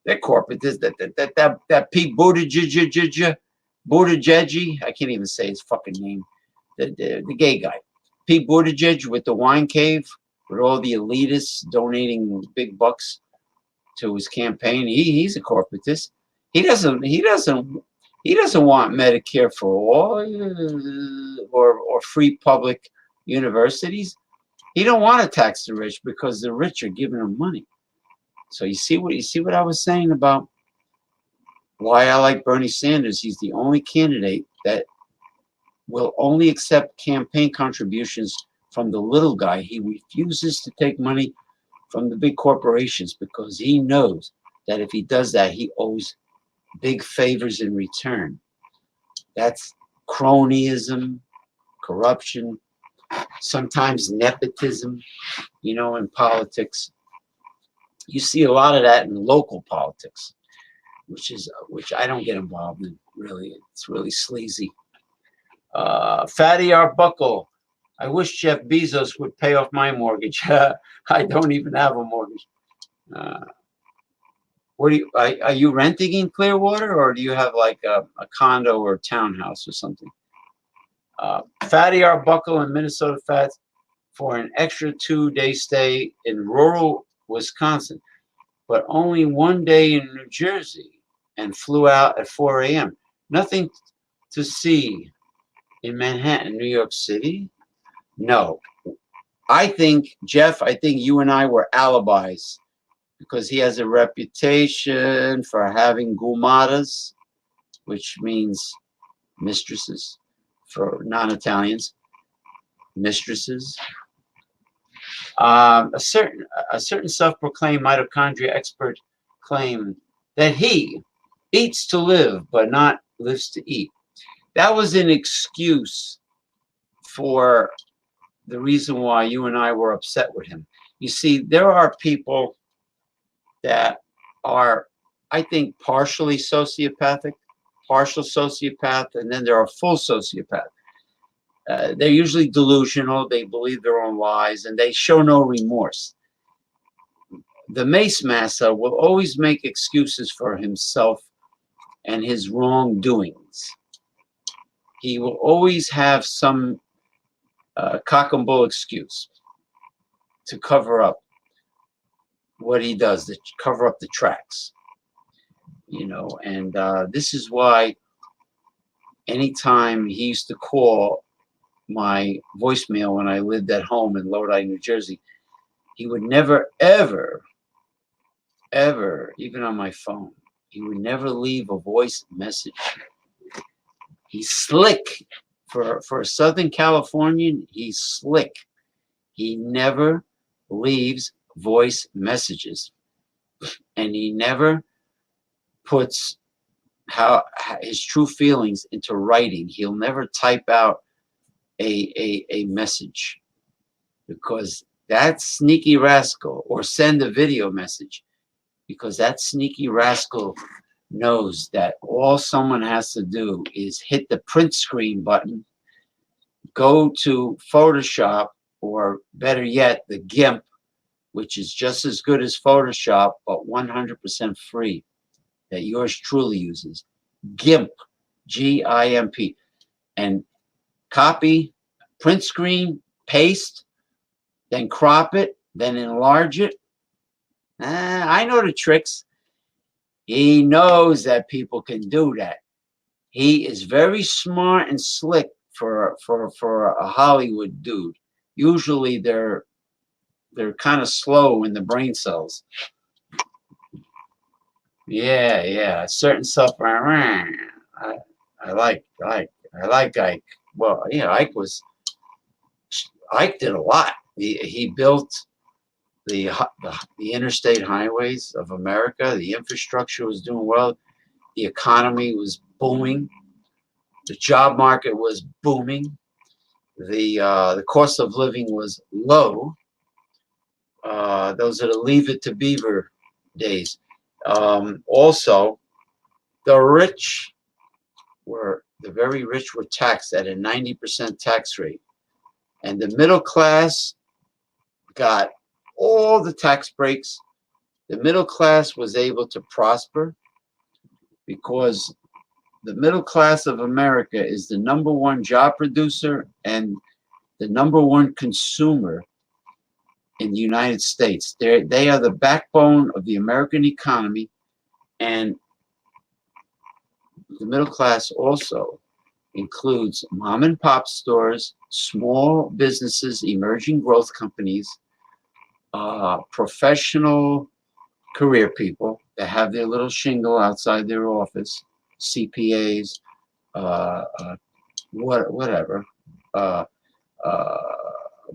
They're corporatists. That Pete Buttigieg, I can't even say his fucking name. The gay guy, Pete Buttigieg, with the wine cave, with all the elitists donating big bucks to his campaign. He's a corporatist. He doesn't want Medicare for all or free public universities. He don't want to tax the rich because the rich are giving him money. So you see what I was saying about why I like Bernie Sanders. He's the only candidate that will only accept campaign contributions from the little guy. He refuses to take money from the big corporations because he knows that if he does that, he owes big favors in return. That's cronyism, corruption, sometimes nepotism, in politics. You see a lot of that in local politics, which I don't get involved in, really. It's really sleazy. Fatty Arbuckle. I wish Jeff Bezos would pay off my mortgage. I don't even have a mortgage. Are you renting in Clearwater, or do you have like a condo or a townhouse or something? Fatty Arbuckle in Minnesota Fats for an extra 2-day stay in rural Wisconsin. but only one day in New Jersey and flew out at 4 a.m. Nothing to see in Manhattan, New York City? No. Jeff, I think you and I were alibis because he has a reputation for having gumadas, which means mistresses for non-Italians, mistresses. A certain self-proclaimed mitochondria expert claimed that he eats to live, but not lives to eat. That was an excuse for the reason why you and I were upset with him. You see, there are people that are, I think, partially sociopathic, partial sociopath, and then there are full sociopath. They're usually delusional. They believe their own lies, and they show no remorse. The Mace Massa will always make excuses for himself and his wrongdoings. He will always have some cock and bull excuse to cover up what he does, to cover up the tracks. And this is why anytime he used to call my voicemail when I lived at home in Lodi, New Jersey, he would never, ever, ever, even on my phone, he would never leave a voice message. He's slick. For a Southern Californian, he's slick. He never leaves voice messages. And he never puts his true feelings into writing. He'll never type out a message, because that sneaky rascal, or send a video message, because that sneaky rascal knows that all someone has to do is hit the print screen button, go to Photoshop, or better yet, the GIMP, which is just as good as Photoshop, but 100% free, that yours truly uses. GIMP, G-I-M-P. And copy, print screen, paste, then crop it, then enlarge it. I know the tricks. He knows that people can do that. He is very smart and slick for a Hollywood dude. Usually they're kind of slow in the brain cells. Yeah. Certain stuff. I like Ike. Well, Ike did a lot. He built the interstate highways of America. The infrastructure was doing well. The economy was booming. The job market was booming. The cost of living was low. Those are the Leave It to Beaver days. Also, the very rich were taxed at a 90% tax rate. And the middle class got all the tax breaks. The middle class was able to prosper because the middle class of America is the #1 job producer and the #1 consumer in the United States. They are the backbone of the American economy, and the middle class also includes mom and pop stores, small businesses, emerging growth companies, professional career people that have their little shingle outside their office, CPAs, whatever,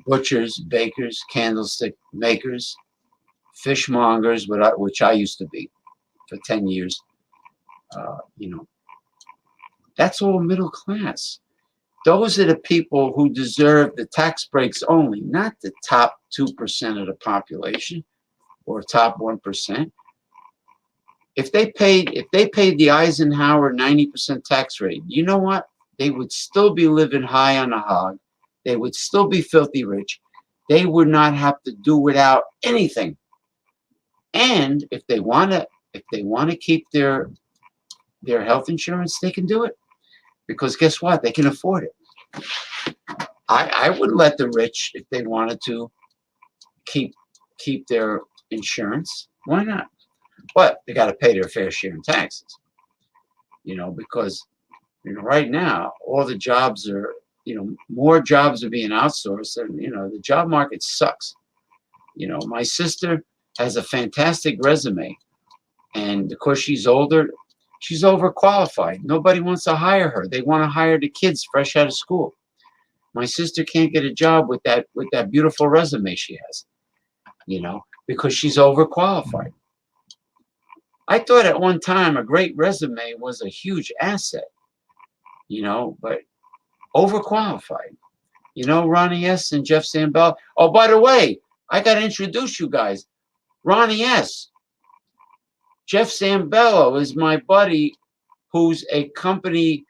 butchers, bakers, candlestick makers, fishmongers, which I used to be for 10 years. That's all middle class. Those are the people who deserve the tax breaks only, not the top 2% of the population or top 1%. If they paid the Eisenhower 90% tax rate, you know what? They would still be living high on the hog. They would still be filthy rich. They would not have to do without anything. And if they want to keep their health insurance, they can do it. Because guess what? They can afford it. I wouldn't let the rich, if they wanted to, keep their insurance. Why not? but they got to pay their fair share in taxes. Because right now all the jobs are, more jobs are being outsourced, and the job market sucks. My sister has a fantastic resume, and of course she's older. She's overqualified. Nobody wants to hire her. They want to hire the kids fresh out of school. My sister can't get a job with that beautiful resume she has, because she's overqualified. I thought at one time a great resume was a huge asset, but overqualified. Ronnie S. and Jeff Sambell. Oh, by the way, I got to introduce you guys. Ronnie S. Jeff Sambello is my buddy who's a company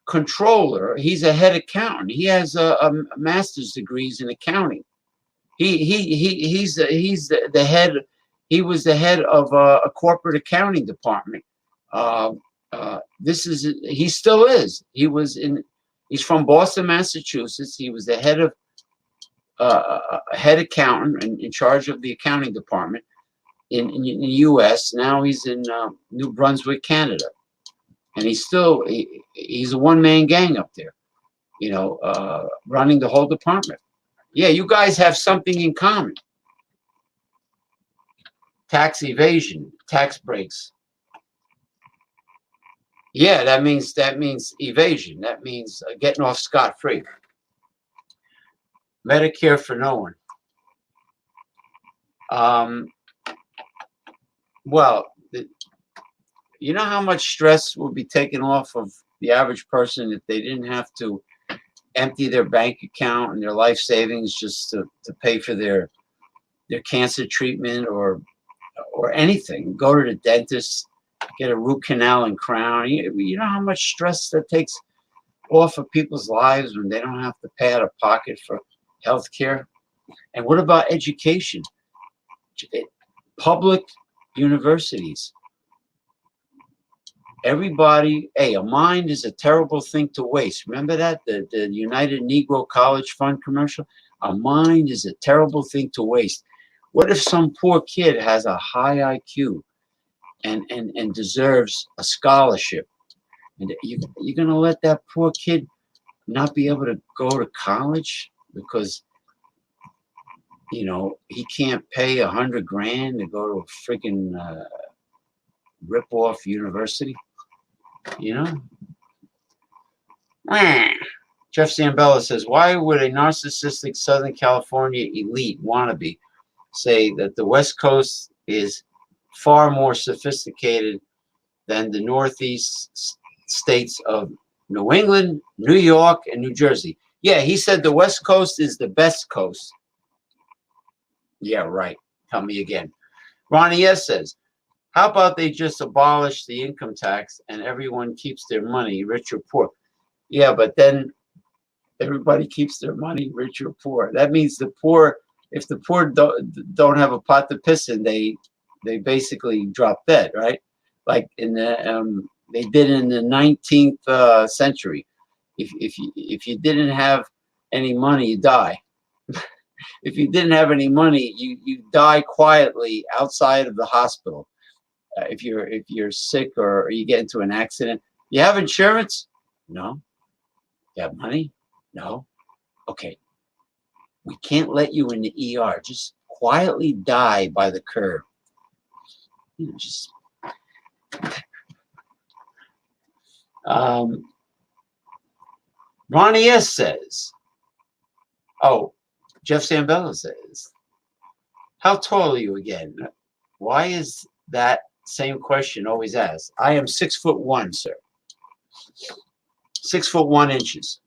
controller. He's a head accountant. He has a master's degrees in accounting. He's the head. He was the head of a corporate accounting department. He still is. He's from Boston, Massachusetts. He was the head of head accountant in charge of the accounting department in the U.S. Now he's in New Brunswick, Canada, and he's a one-man gang up there, running the whole department. Yeah, you guys have something in common. Tax evasion, tax breaks. Yeah, that means evasion. That means getting off scot-free. Medicare for no one. Well, you know how much stress would be taken off of the average person if they didn't have to empty their bank account and their life savings just to pay for their cancer treatment or anything. Go to the dentist, get a root canal and crown. You know how much stress that takes off of people's lives when they don't have to pay out of pocket for health care? And what about education? Public universities. Everybody, hey, a mind is a terrible thing to waste. Remember that? The United Negro College Fund commercial? A mind is a terrible thing to waste. What if some poor kid has a high IQ and deserves a scholarship? And you're going to let that poor kid not be able to go to college because, he can't pay $100,000 to go to a freaking rip-off university? Jeff Zambella says, why would a narcissistic Southern California elite wannabe say that the West Coast is far more sophisticated than the Northeast states of New England, New York, and New Jersey? Yeah, he said the West Coast is the best coast. Yeah, right. Tell me again. Ronnie S. says, how about they just abolish the income tax and everyone keeps their money, rich or poor? Yeah, but then everybody keeps their money, rich or poor. That means the poor, if the poor don't have a pot to piss in, they basically drop dead, right? Like they did in the 19th century. If you didn't have any money, you die. If you didn't have any money, you die quietly outside of the hospital. If you're sick or you get into an accident, you have insurance? No. You have money? No. Okay. We can't let you in the ER. Just quietly die by the curb. Ronnie S. says, oh, Jeff Sambella says, how tall are you again? Why is that same question always asked? I am 6'1", sir. 6'1" inches.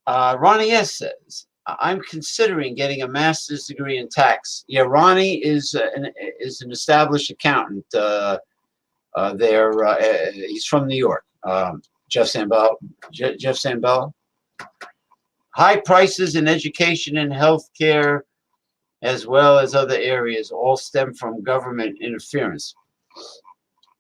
Ronnie S. says, I'm considering getting a master's degree in tax. Yeah, Ronnie is an established accountant. He's from New York. Jeff Sambella. High prices in education and healthcare, as well as other areas, all stem from government interference.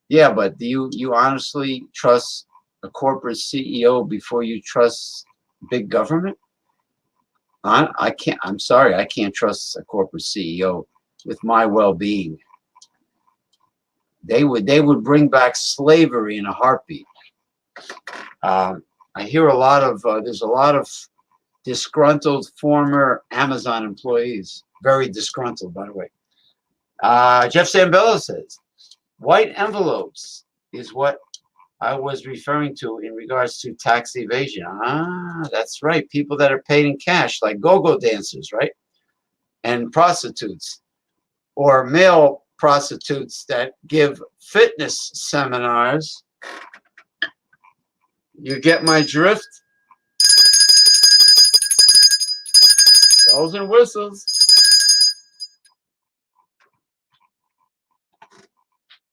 Yeah, but do you honestly trust a corporate CEO before you trust big government? I can't. I'm sorry, I can't trust a corporate CEO with my well-being. They would bring back slavery in a heartbeat. I hear a lot of there's a lot of disgruntled former Amazon employees, very disgruntled, by the way. Jeff Zambella says, white envelopes is what I was referring to in regards to tax evasion. That's right. People that are paid in cash, like go-go dancers, right? And prostitutes, or male prostitutes that give fitness seminars. You get my drift? Bells and whistles.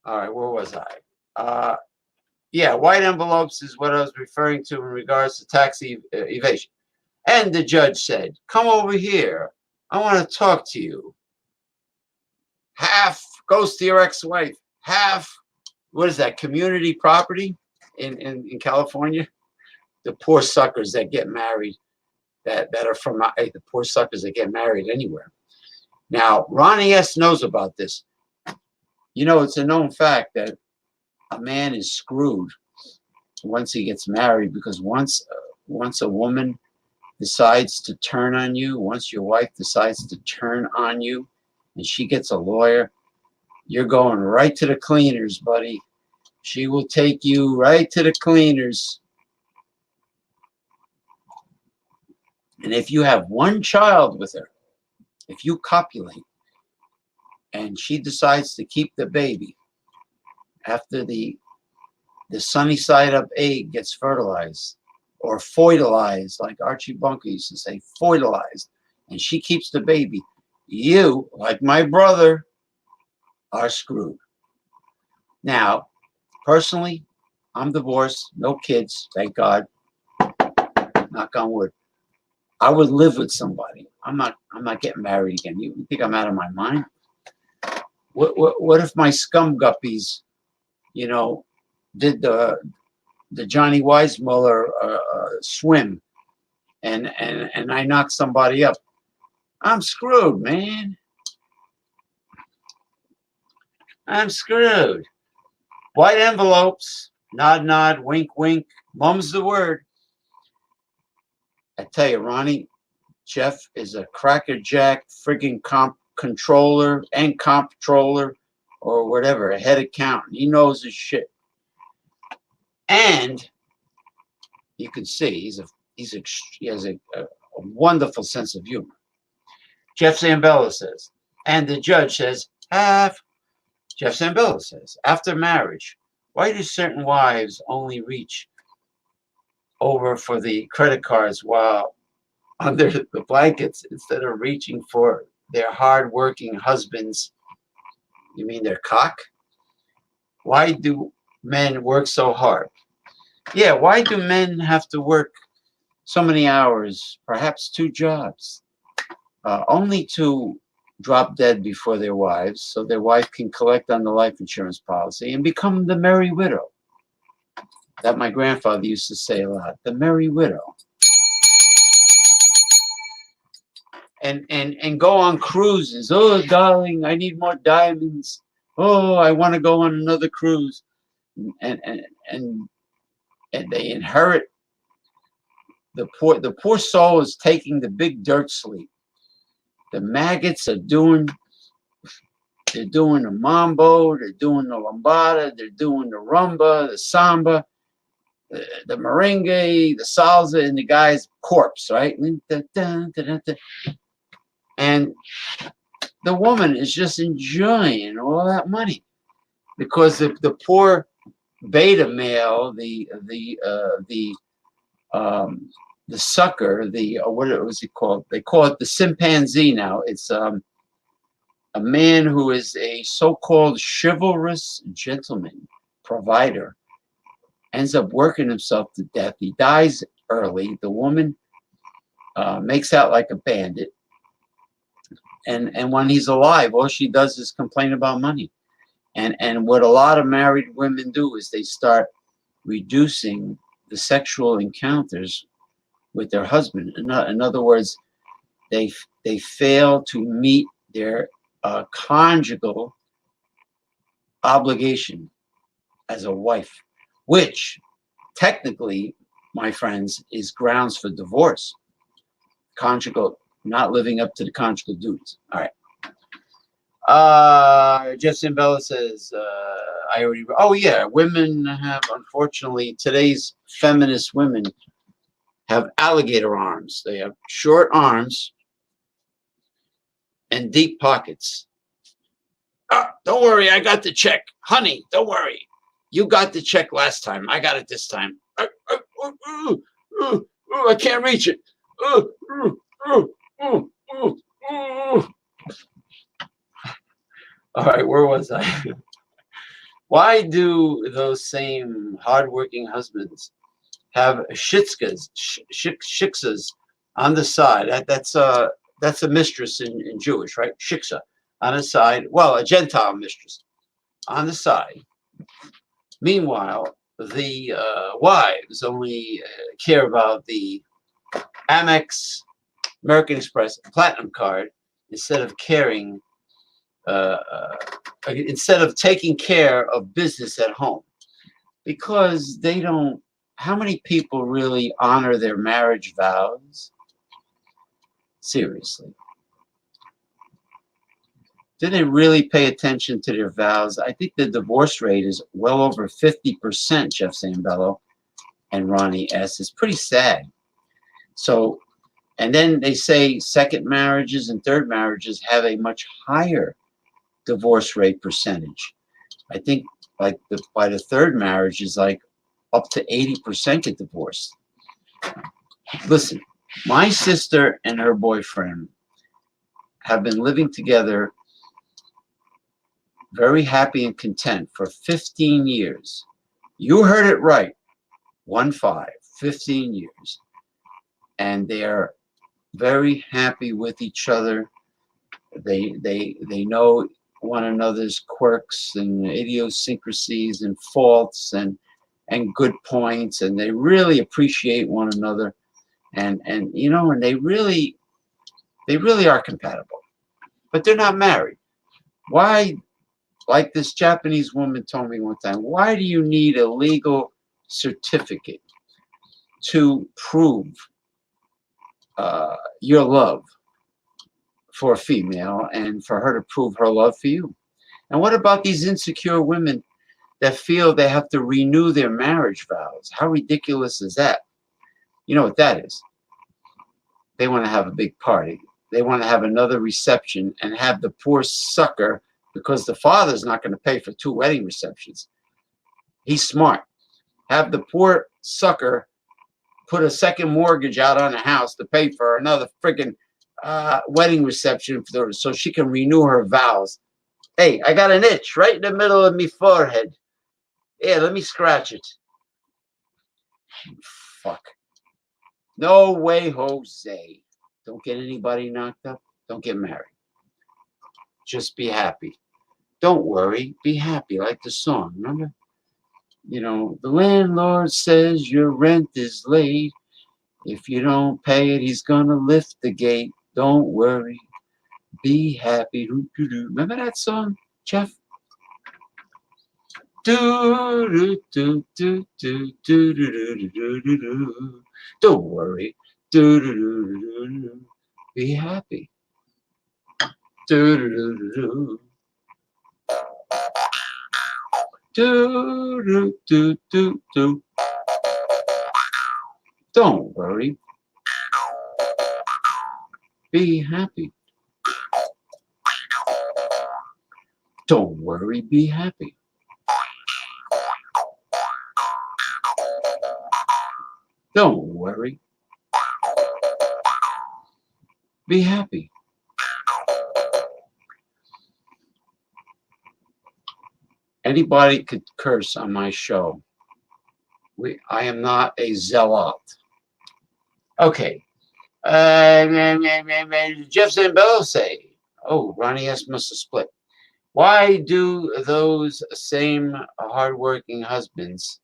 All right, where was I? Yeah, white envelopes is what I was referring to in regards to tax evasion. And the judge said, come over here. I want to talk to you. Half goes to your ex-wife. Half, what is that, community property in California? The poor suckers that get married, that are from the poor suckers that get married anywhere. Now, Ronnie S. knows about this. You know, it's a known fact that a man is screwed once he gets married, because once a woman decides to turn on you, once your wife decides to turn on you and she gets a lawyer, you're going right to the cleaners, buddy. She will take you right to the cleaners. And if you have one child with her, if you copulate and she decides to keep the baby after the sunny side up egg gets fertilized, or foetilized, like Archie Bunker used to say, foetilized, and she keeps the baby, you, like my brother, are screwed. Now, personally, I'm divorced, no kids, thank God, knock on wood. I would live with somebody. I'm not getting married again. You think I'm out of my mind? What if my scum guppies, you know, did the Johnny Weissmuller swim, and I knocked somebody up? I'm screwed, man. I'm screwed. White envelopes, nod, nod, wink, wink. Mum's the word. I tell you, Ronnie, Jeff is a crackerjack friggin' controller and comptroller, or whatever, a head accountant. He knows his shit. And you can see he has a wonderful sense of humor. Jeff Zambella says, and the judge says, Jeff Zambella says, after marriage, why do certain wives only reach over for the credit cards while under the blankets instead of reaching for their hard-working husbands? You mean their cock? Why do men work so hard? Yeah, why do men have to work so many hours, perhaps 2 jobs, only to drop dead before their wives so their wife can collect on the life insurance policy and become the merry widow that my grandfather used to say a lot, the merry widow. And go on cruises. Oh, darling, I need more diamonds. Oh, I want to go on another cruise. And they inherit, the poor soul is taking the big dirt sleep. The maggots are doing the mambo, they're doing the lambada, they're doing the rumba, the samba, the merengue, the salsa, and the guy's corpse, right? And the woman is just enjoying all that money, because the poor beta male, the sucker, what was it called? They call it the chimpanzee now. It's a man who is a so-called chivalrous gentleman provider, ends up working himself to death. He dies early. The woman makes out like a bandit. And when he's alive, all she does is complain about money. And what a lot of married women do is they start reducing the sexual encounters with their husband. In other words, they fail to meet their a conjugal obligation as a wife, which technically, my friends, is grounds for divorce. Conjugal, not living up to the conjugal duties. All right. Justin Bella says, I already, oh yeah, women have, unfortunately, today's feminist women have alligator arms. They have short arms and deep pockets. Don't worry, I got the check. Honey, don't worry. You got the check last time. I got it this time. I can't reach it. All right, where was I? Why do those same hardworking husbands have shiksas on the side? That's a mistress in Jewish, right? Shiksa on the side. Well, a Gentile mistress on the side. Meanwhile, the wives only care about the Amex, American Express, Platinum card instead of caring. Instead of taking care of business at home, because they don't. How many people really honor their marriage vows? Seriously, do they really pay attention to their vows? I think the divorce rate is well over 50%. Jeff Zambello and Ronnie S. It's pretty sad. So, and then they say second marriages and third marriages have a much higher divorce rate percentage. I think like by the third marriage is like up to 80% get divorced. Listen, my sister and her boyfriend have been living together very happy and content for 15 years. You heard it right. 15 years. And they're very happy with each other. They know one another's quirks and idiosyncrasies and faults and good points, and they really appreciate one another, and you know, and they really are compatible, but they're not married. Why? Like this Japanese woman told me one time, why do you need a legal certificate to prove your love for a female and for her to prove her love for you? And what about these insecure women that feel they have to renew their marriage vows? How ridiculous is that? You know what that is? They want to have a big party. They want to have another reception and have the poor sucker, because the father's not going to pay for 2 wedding receptions. He's smart. Have the poor sucker put a second mortgage out on the house to pay for another freaking wedding reception so she can renew her vows. Hey, I got an itch right in the middle of my forehead. Yeah, let me scratch it. Fuck. No way, Jose. Don't get anybody knocked up. Don't get married. Just be happy. Don't worry. Be happy, like the song, remember? You know, the landlord says your rent is late. If you don't pay it, he's gonna lift the gate. Don't worry. Be happy. Remember that song, Jeff? Don't worry. Be happy. Don't worry. Be happy. Don't worry, be happy. Don't worry. Be happy. Anybody could curse on my show. I am not a zealot. Okay. Jeff Zambello say, oh, Ronnie S. must have split. Why do those same hardworking husbands,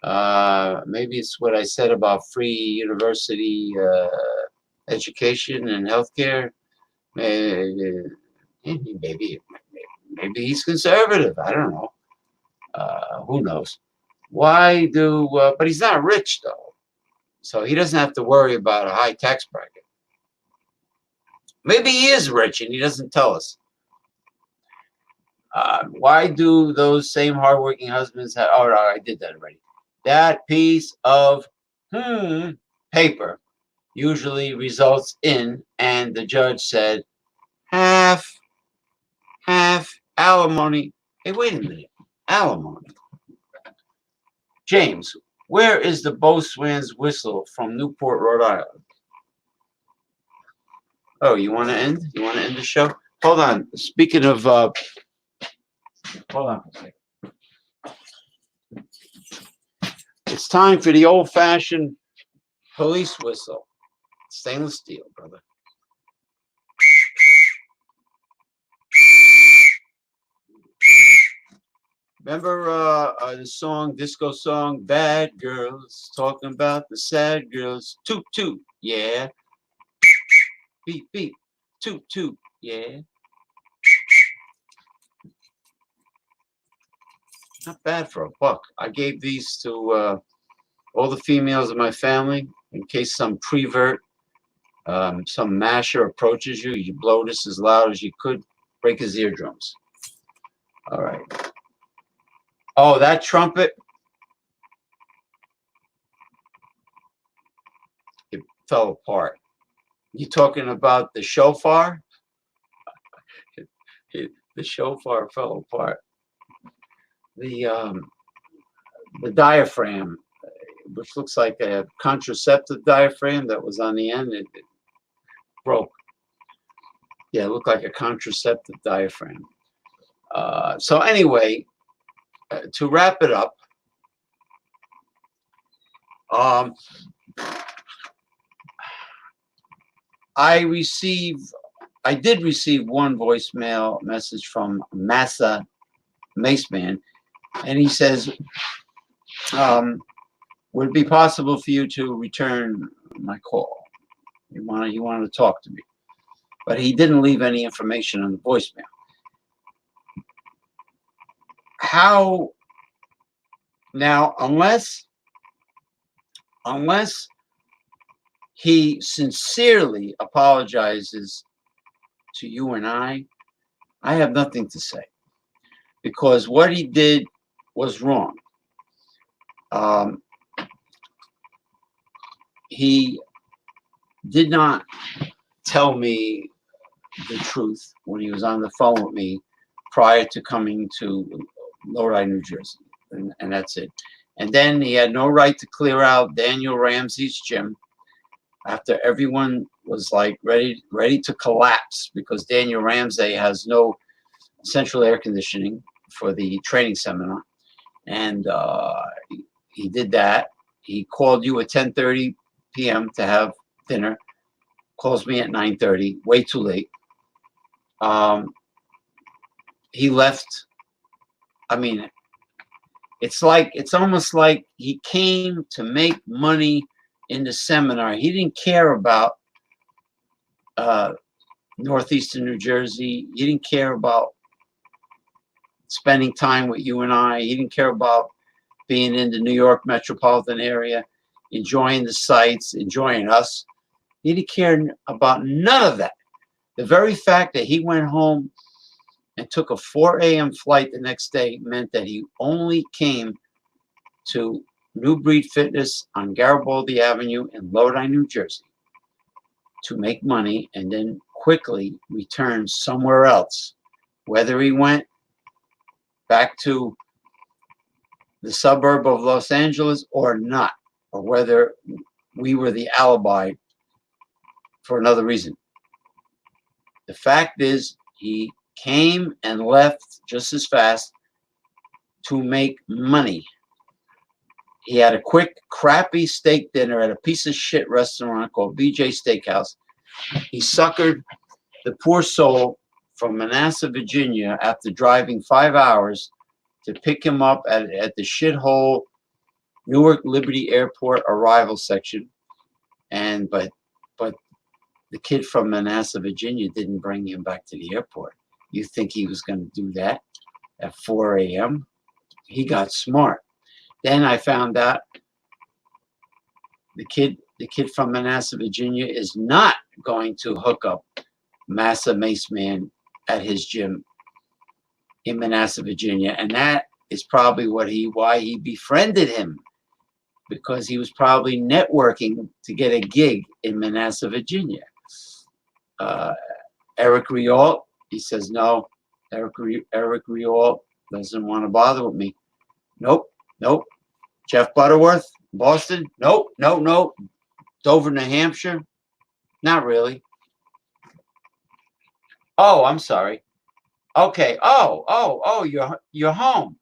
maybe it's what I said about free university education and healthcare, Maybe he's conservative. I don't know. Who knows? Why do? But he's not rich though, so he doesn't have to worry about a high tax bracket. Maybe he is rich and he doesn't tell us. Why do those same hardworking husbands have? Oh no, I did that already. That piece of paper usually results in, and the judge said, half alimony. Hey, wait a minute, alimony. James, where is the boatswain's whistle from Newport, Rhode Island? Oh, you want to end? You want to end the show? Hold on. Speaking of, hold on for a second. It's time for the old-fashioned police whistle. Stainless steel, brother. Remember the song, disco song, Bad Girls, talking about the sad girls. Toot, toot, yeah. Beep, beep, toot, toot, yeah. Not bad for $1. I gave these to all the females of my family in case some prevert, some masher approaches you. You blow this as loud as you could, break his eardrums. All right. Oh, that trumpet, it fell apart. You talking about the shofar? The shofar fell apart. The diaphragm, which looks like a contraceptive diaphragm that was on the end, it broke. Yeah, it looked like a contraceptive diaphragm. So anyway, to wrap it up, I did receive one voicemail message from Massa Maceman, and he says, would it be possible for you to return my call? You want to talk to me, but he didn't leave any information on the voicemail. How now, unless he sincerely apologizes to you and I have nothing to say, because what he did was wrong. He did not tell me the truth when he was on the phone with me prior to coming to Lodi, New Jersey, and that's it. And then he had no right to clear out Daniel Ramsey's gym after everyone was like ready to collapse, because Daniel Ramsey has no central air conditioning for the training seminar. And he did that. He called you at 10:30 p.m. to have dinner, calls me at 9:30, way too late. He left. I mean, it's almost like he came to make money in the seminar. He didn't care about Northeastern New Jersey. He didn't care about spending time with you and I. He didn't care about being in the New York metropolitan area, enjoying the sights, enjoying us. He didn't care about none of that. The very fact that he went home and took a 4 a.m. flight the next day meant that he only came to New Breed Fitness on Garibaldi Avenue in Lodi, New Jersey, to make money and then quickly return somewhere else. Whether he went back to the suburb of Los Angeles or not, or whether we were the alibi for another reason. The fact is, he came and left just as fast to make money. He had a quick, crappy steak dinner at a piece of shit restaurant called BJ Steakhouse. He suckered the poor soul from Manassas, Virginia, after driving 5 hours to pick him up at the shithole Newark Liberty Airport arrival section. But the kid from Manassas, Virginia didn't bring him back to the airport. You think he was going to do that at 4 a.m.? He got smart. Then I found out the kid from Manassas, Virginia, is not going to hook up Massa Mace Man at his gym in Manassas, Virginia, and that is probably why he befriended him, because he was probably networking to get a gig in Manassas, Virginia. Eric Rialt, he says no. Eric Rialt doesn't want to bother with me. Nope. Jeff Butterworth, Boston, nope. Dover, New Hampshire, not really. Oh, I'm sorry. Okay. Oh, you're home.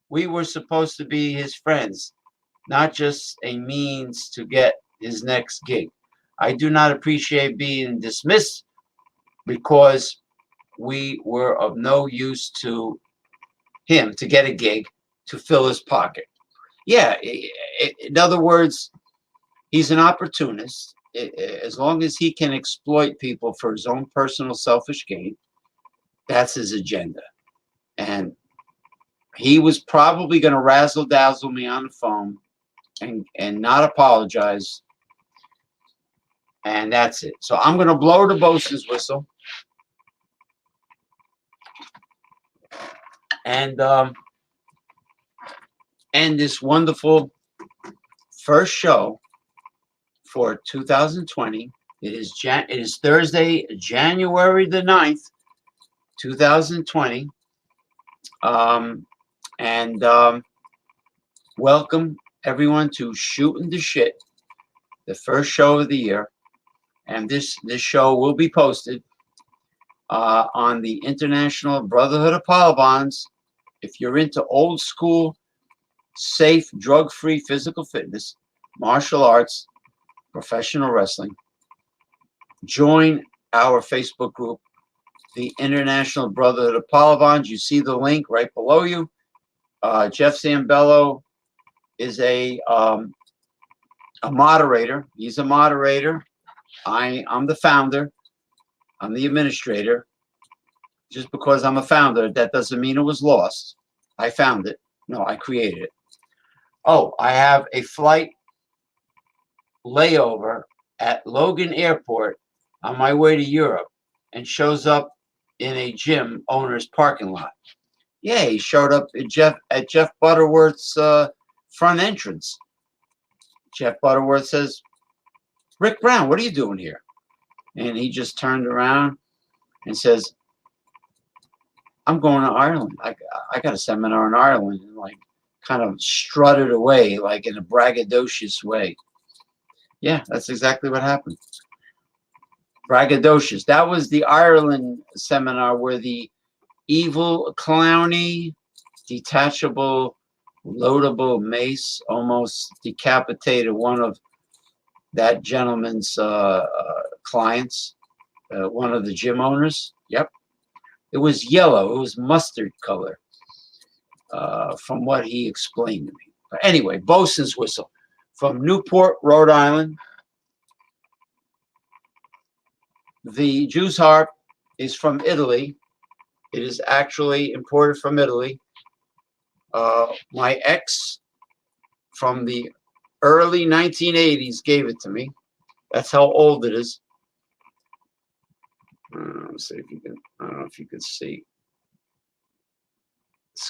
We were supposed to be his friends, not just a means to get his next gig. I do not appreciate being dismissed because we were of no use to him to get a gig to fill his pocket. Yeah, in other words, he's an opportunist. As long as he can exploit people for his own personal selfish gain, that's his agenda. And he was probably going to razzle dazzle me on the phone and not apologize. And that's it. So I'm going to blow the bosun's whistle. And end this wonderful first show for 2020. It is Thursday, January the 9th, 2020. Welcome everyone to Shootin' the Shit, the first show of the year. And this show will be posted on the International Brotherhood of Polybonds. If you're into old school, safe, drug-free physical fitness, martial arts, professional wrestling, join our Facebook group, the International Brotherhood of Polybonds. You see the link right below you. Jeff Zambello is a moderator. He's a moderator. I'm the founder. I'm the administrator. Just because I'm a founder, that doesn't mean it was lost. I found it. No, I created it. Oh, I have a flight layover at Logan Airport on my way to Europe, and shows up in a gym owner's parking lot. Yeah, he showed up at Jeff Butterworth's front entrance. Jeff Butterworth says, "Rick Brown, what are you doing here?" And he just turned around and says, "I'm going to Ireland. I got a seminar in Ireland," and like kind of strutted away like in a braggadocious way. Yeah, that's exactly what happened. Braggadocious. That was the Ireland seminar where the evil clowny, detachable, loadable mace almost decapitated one of that gentleman's clients, one of the gym owners. Yep. It was yellow. It was mustard color, from what he explained to me. But anyway, bosun's whistle from Newport, Rhode Island. The Jew's harp is from Italy. It is actually imported from Italy. My ex from the early 1980s gave it to me. That's how old it is. Let's see if you can. I don't know if you can see.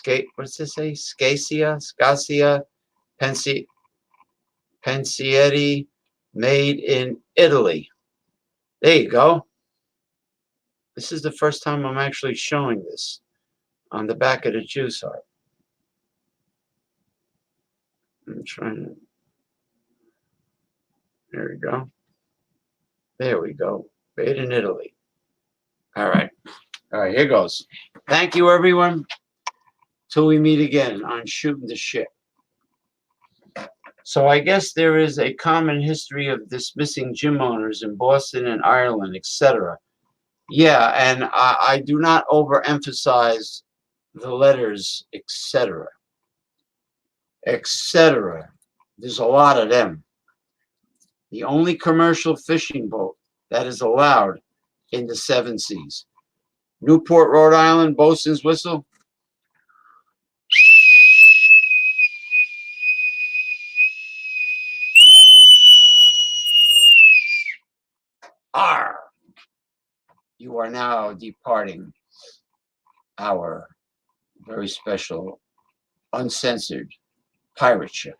What does it say? Scasia, Pensietti, made in Italy. There you go. This is the first time I'm actually showing this on the back of the Jew's harp. I'm trying to. There we go. There we go. Made in Italy. All right. All right, here goes. Thank you, everyone. Till we meet again on Shootin' the Shit. So I guess there is a common history of dismissing gym owners in Boston and Ireland, etc. Yeah, and I do not overemphasize the letters, etc. Etc. There's a lot of them. The only commercial fishing boat that is allowed in the 7 seas. Newport, Rhode Island, bosun's whistle. R. You are now departing our very special, uncensored pirate ship.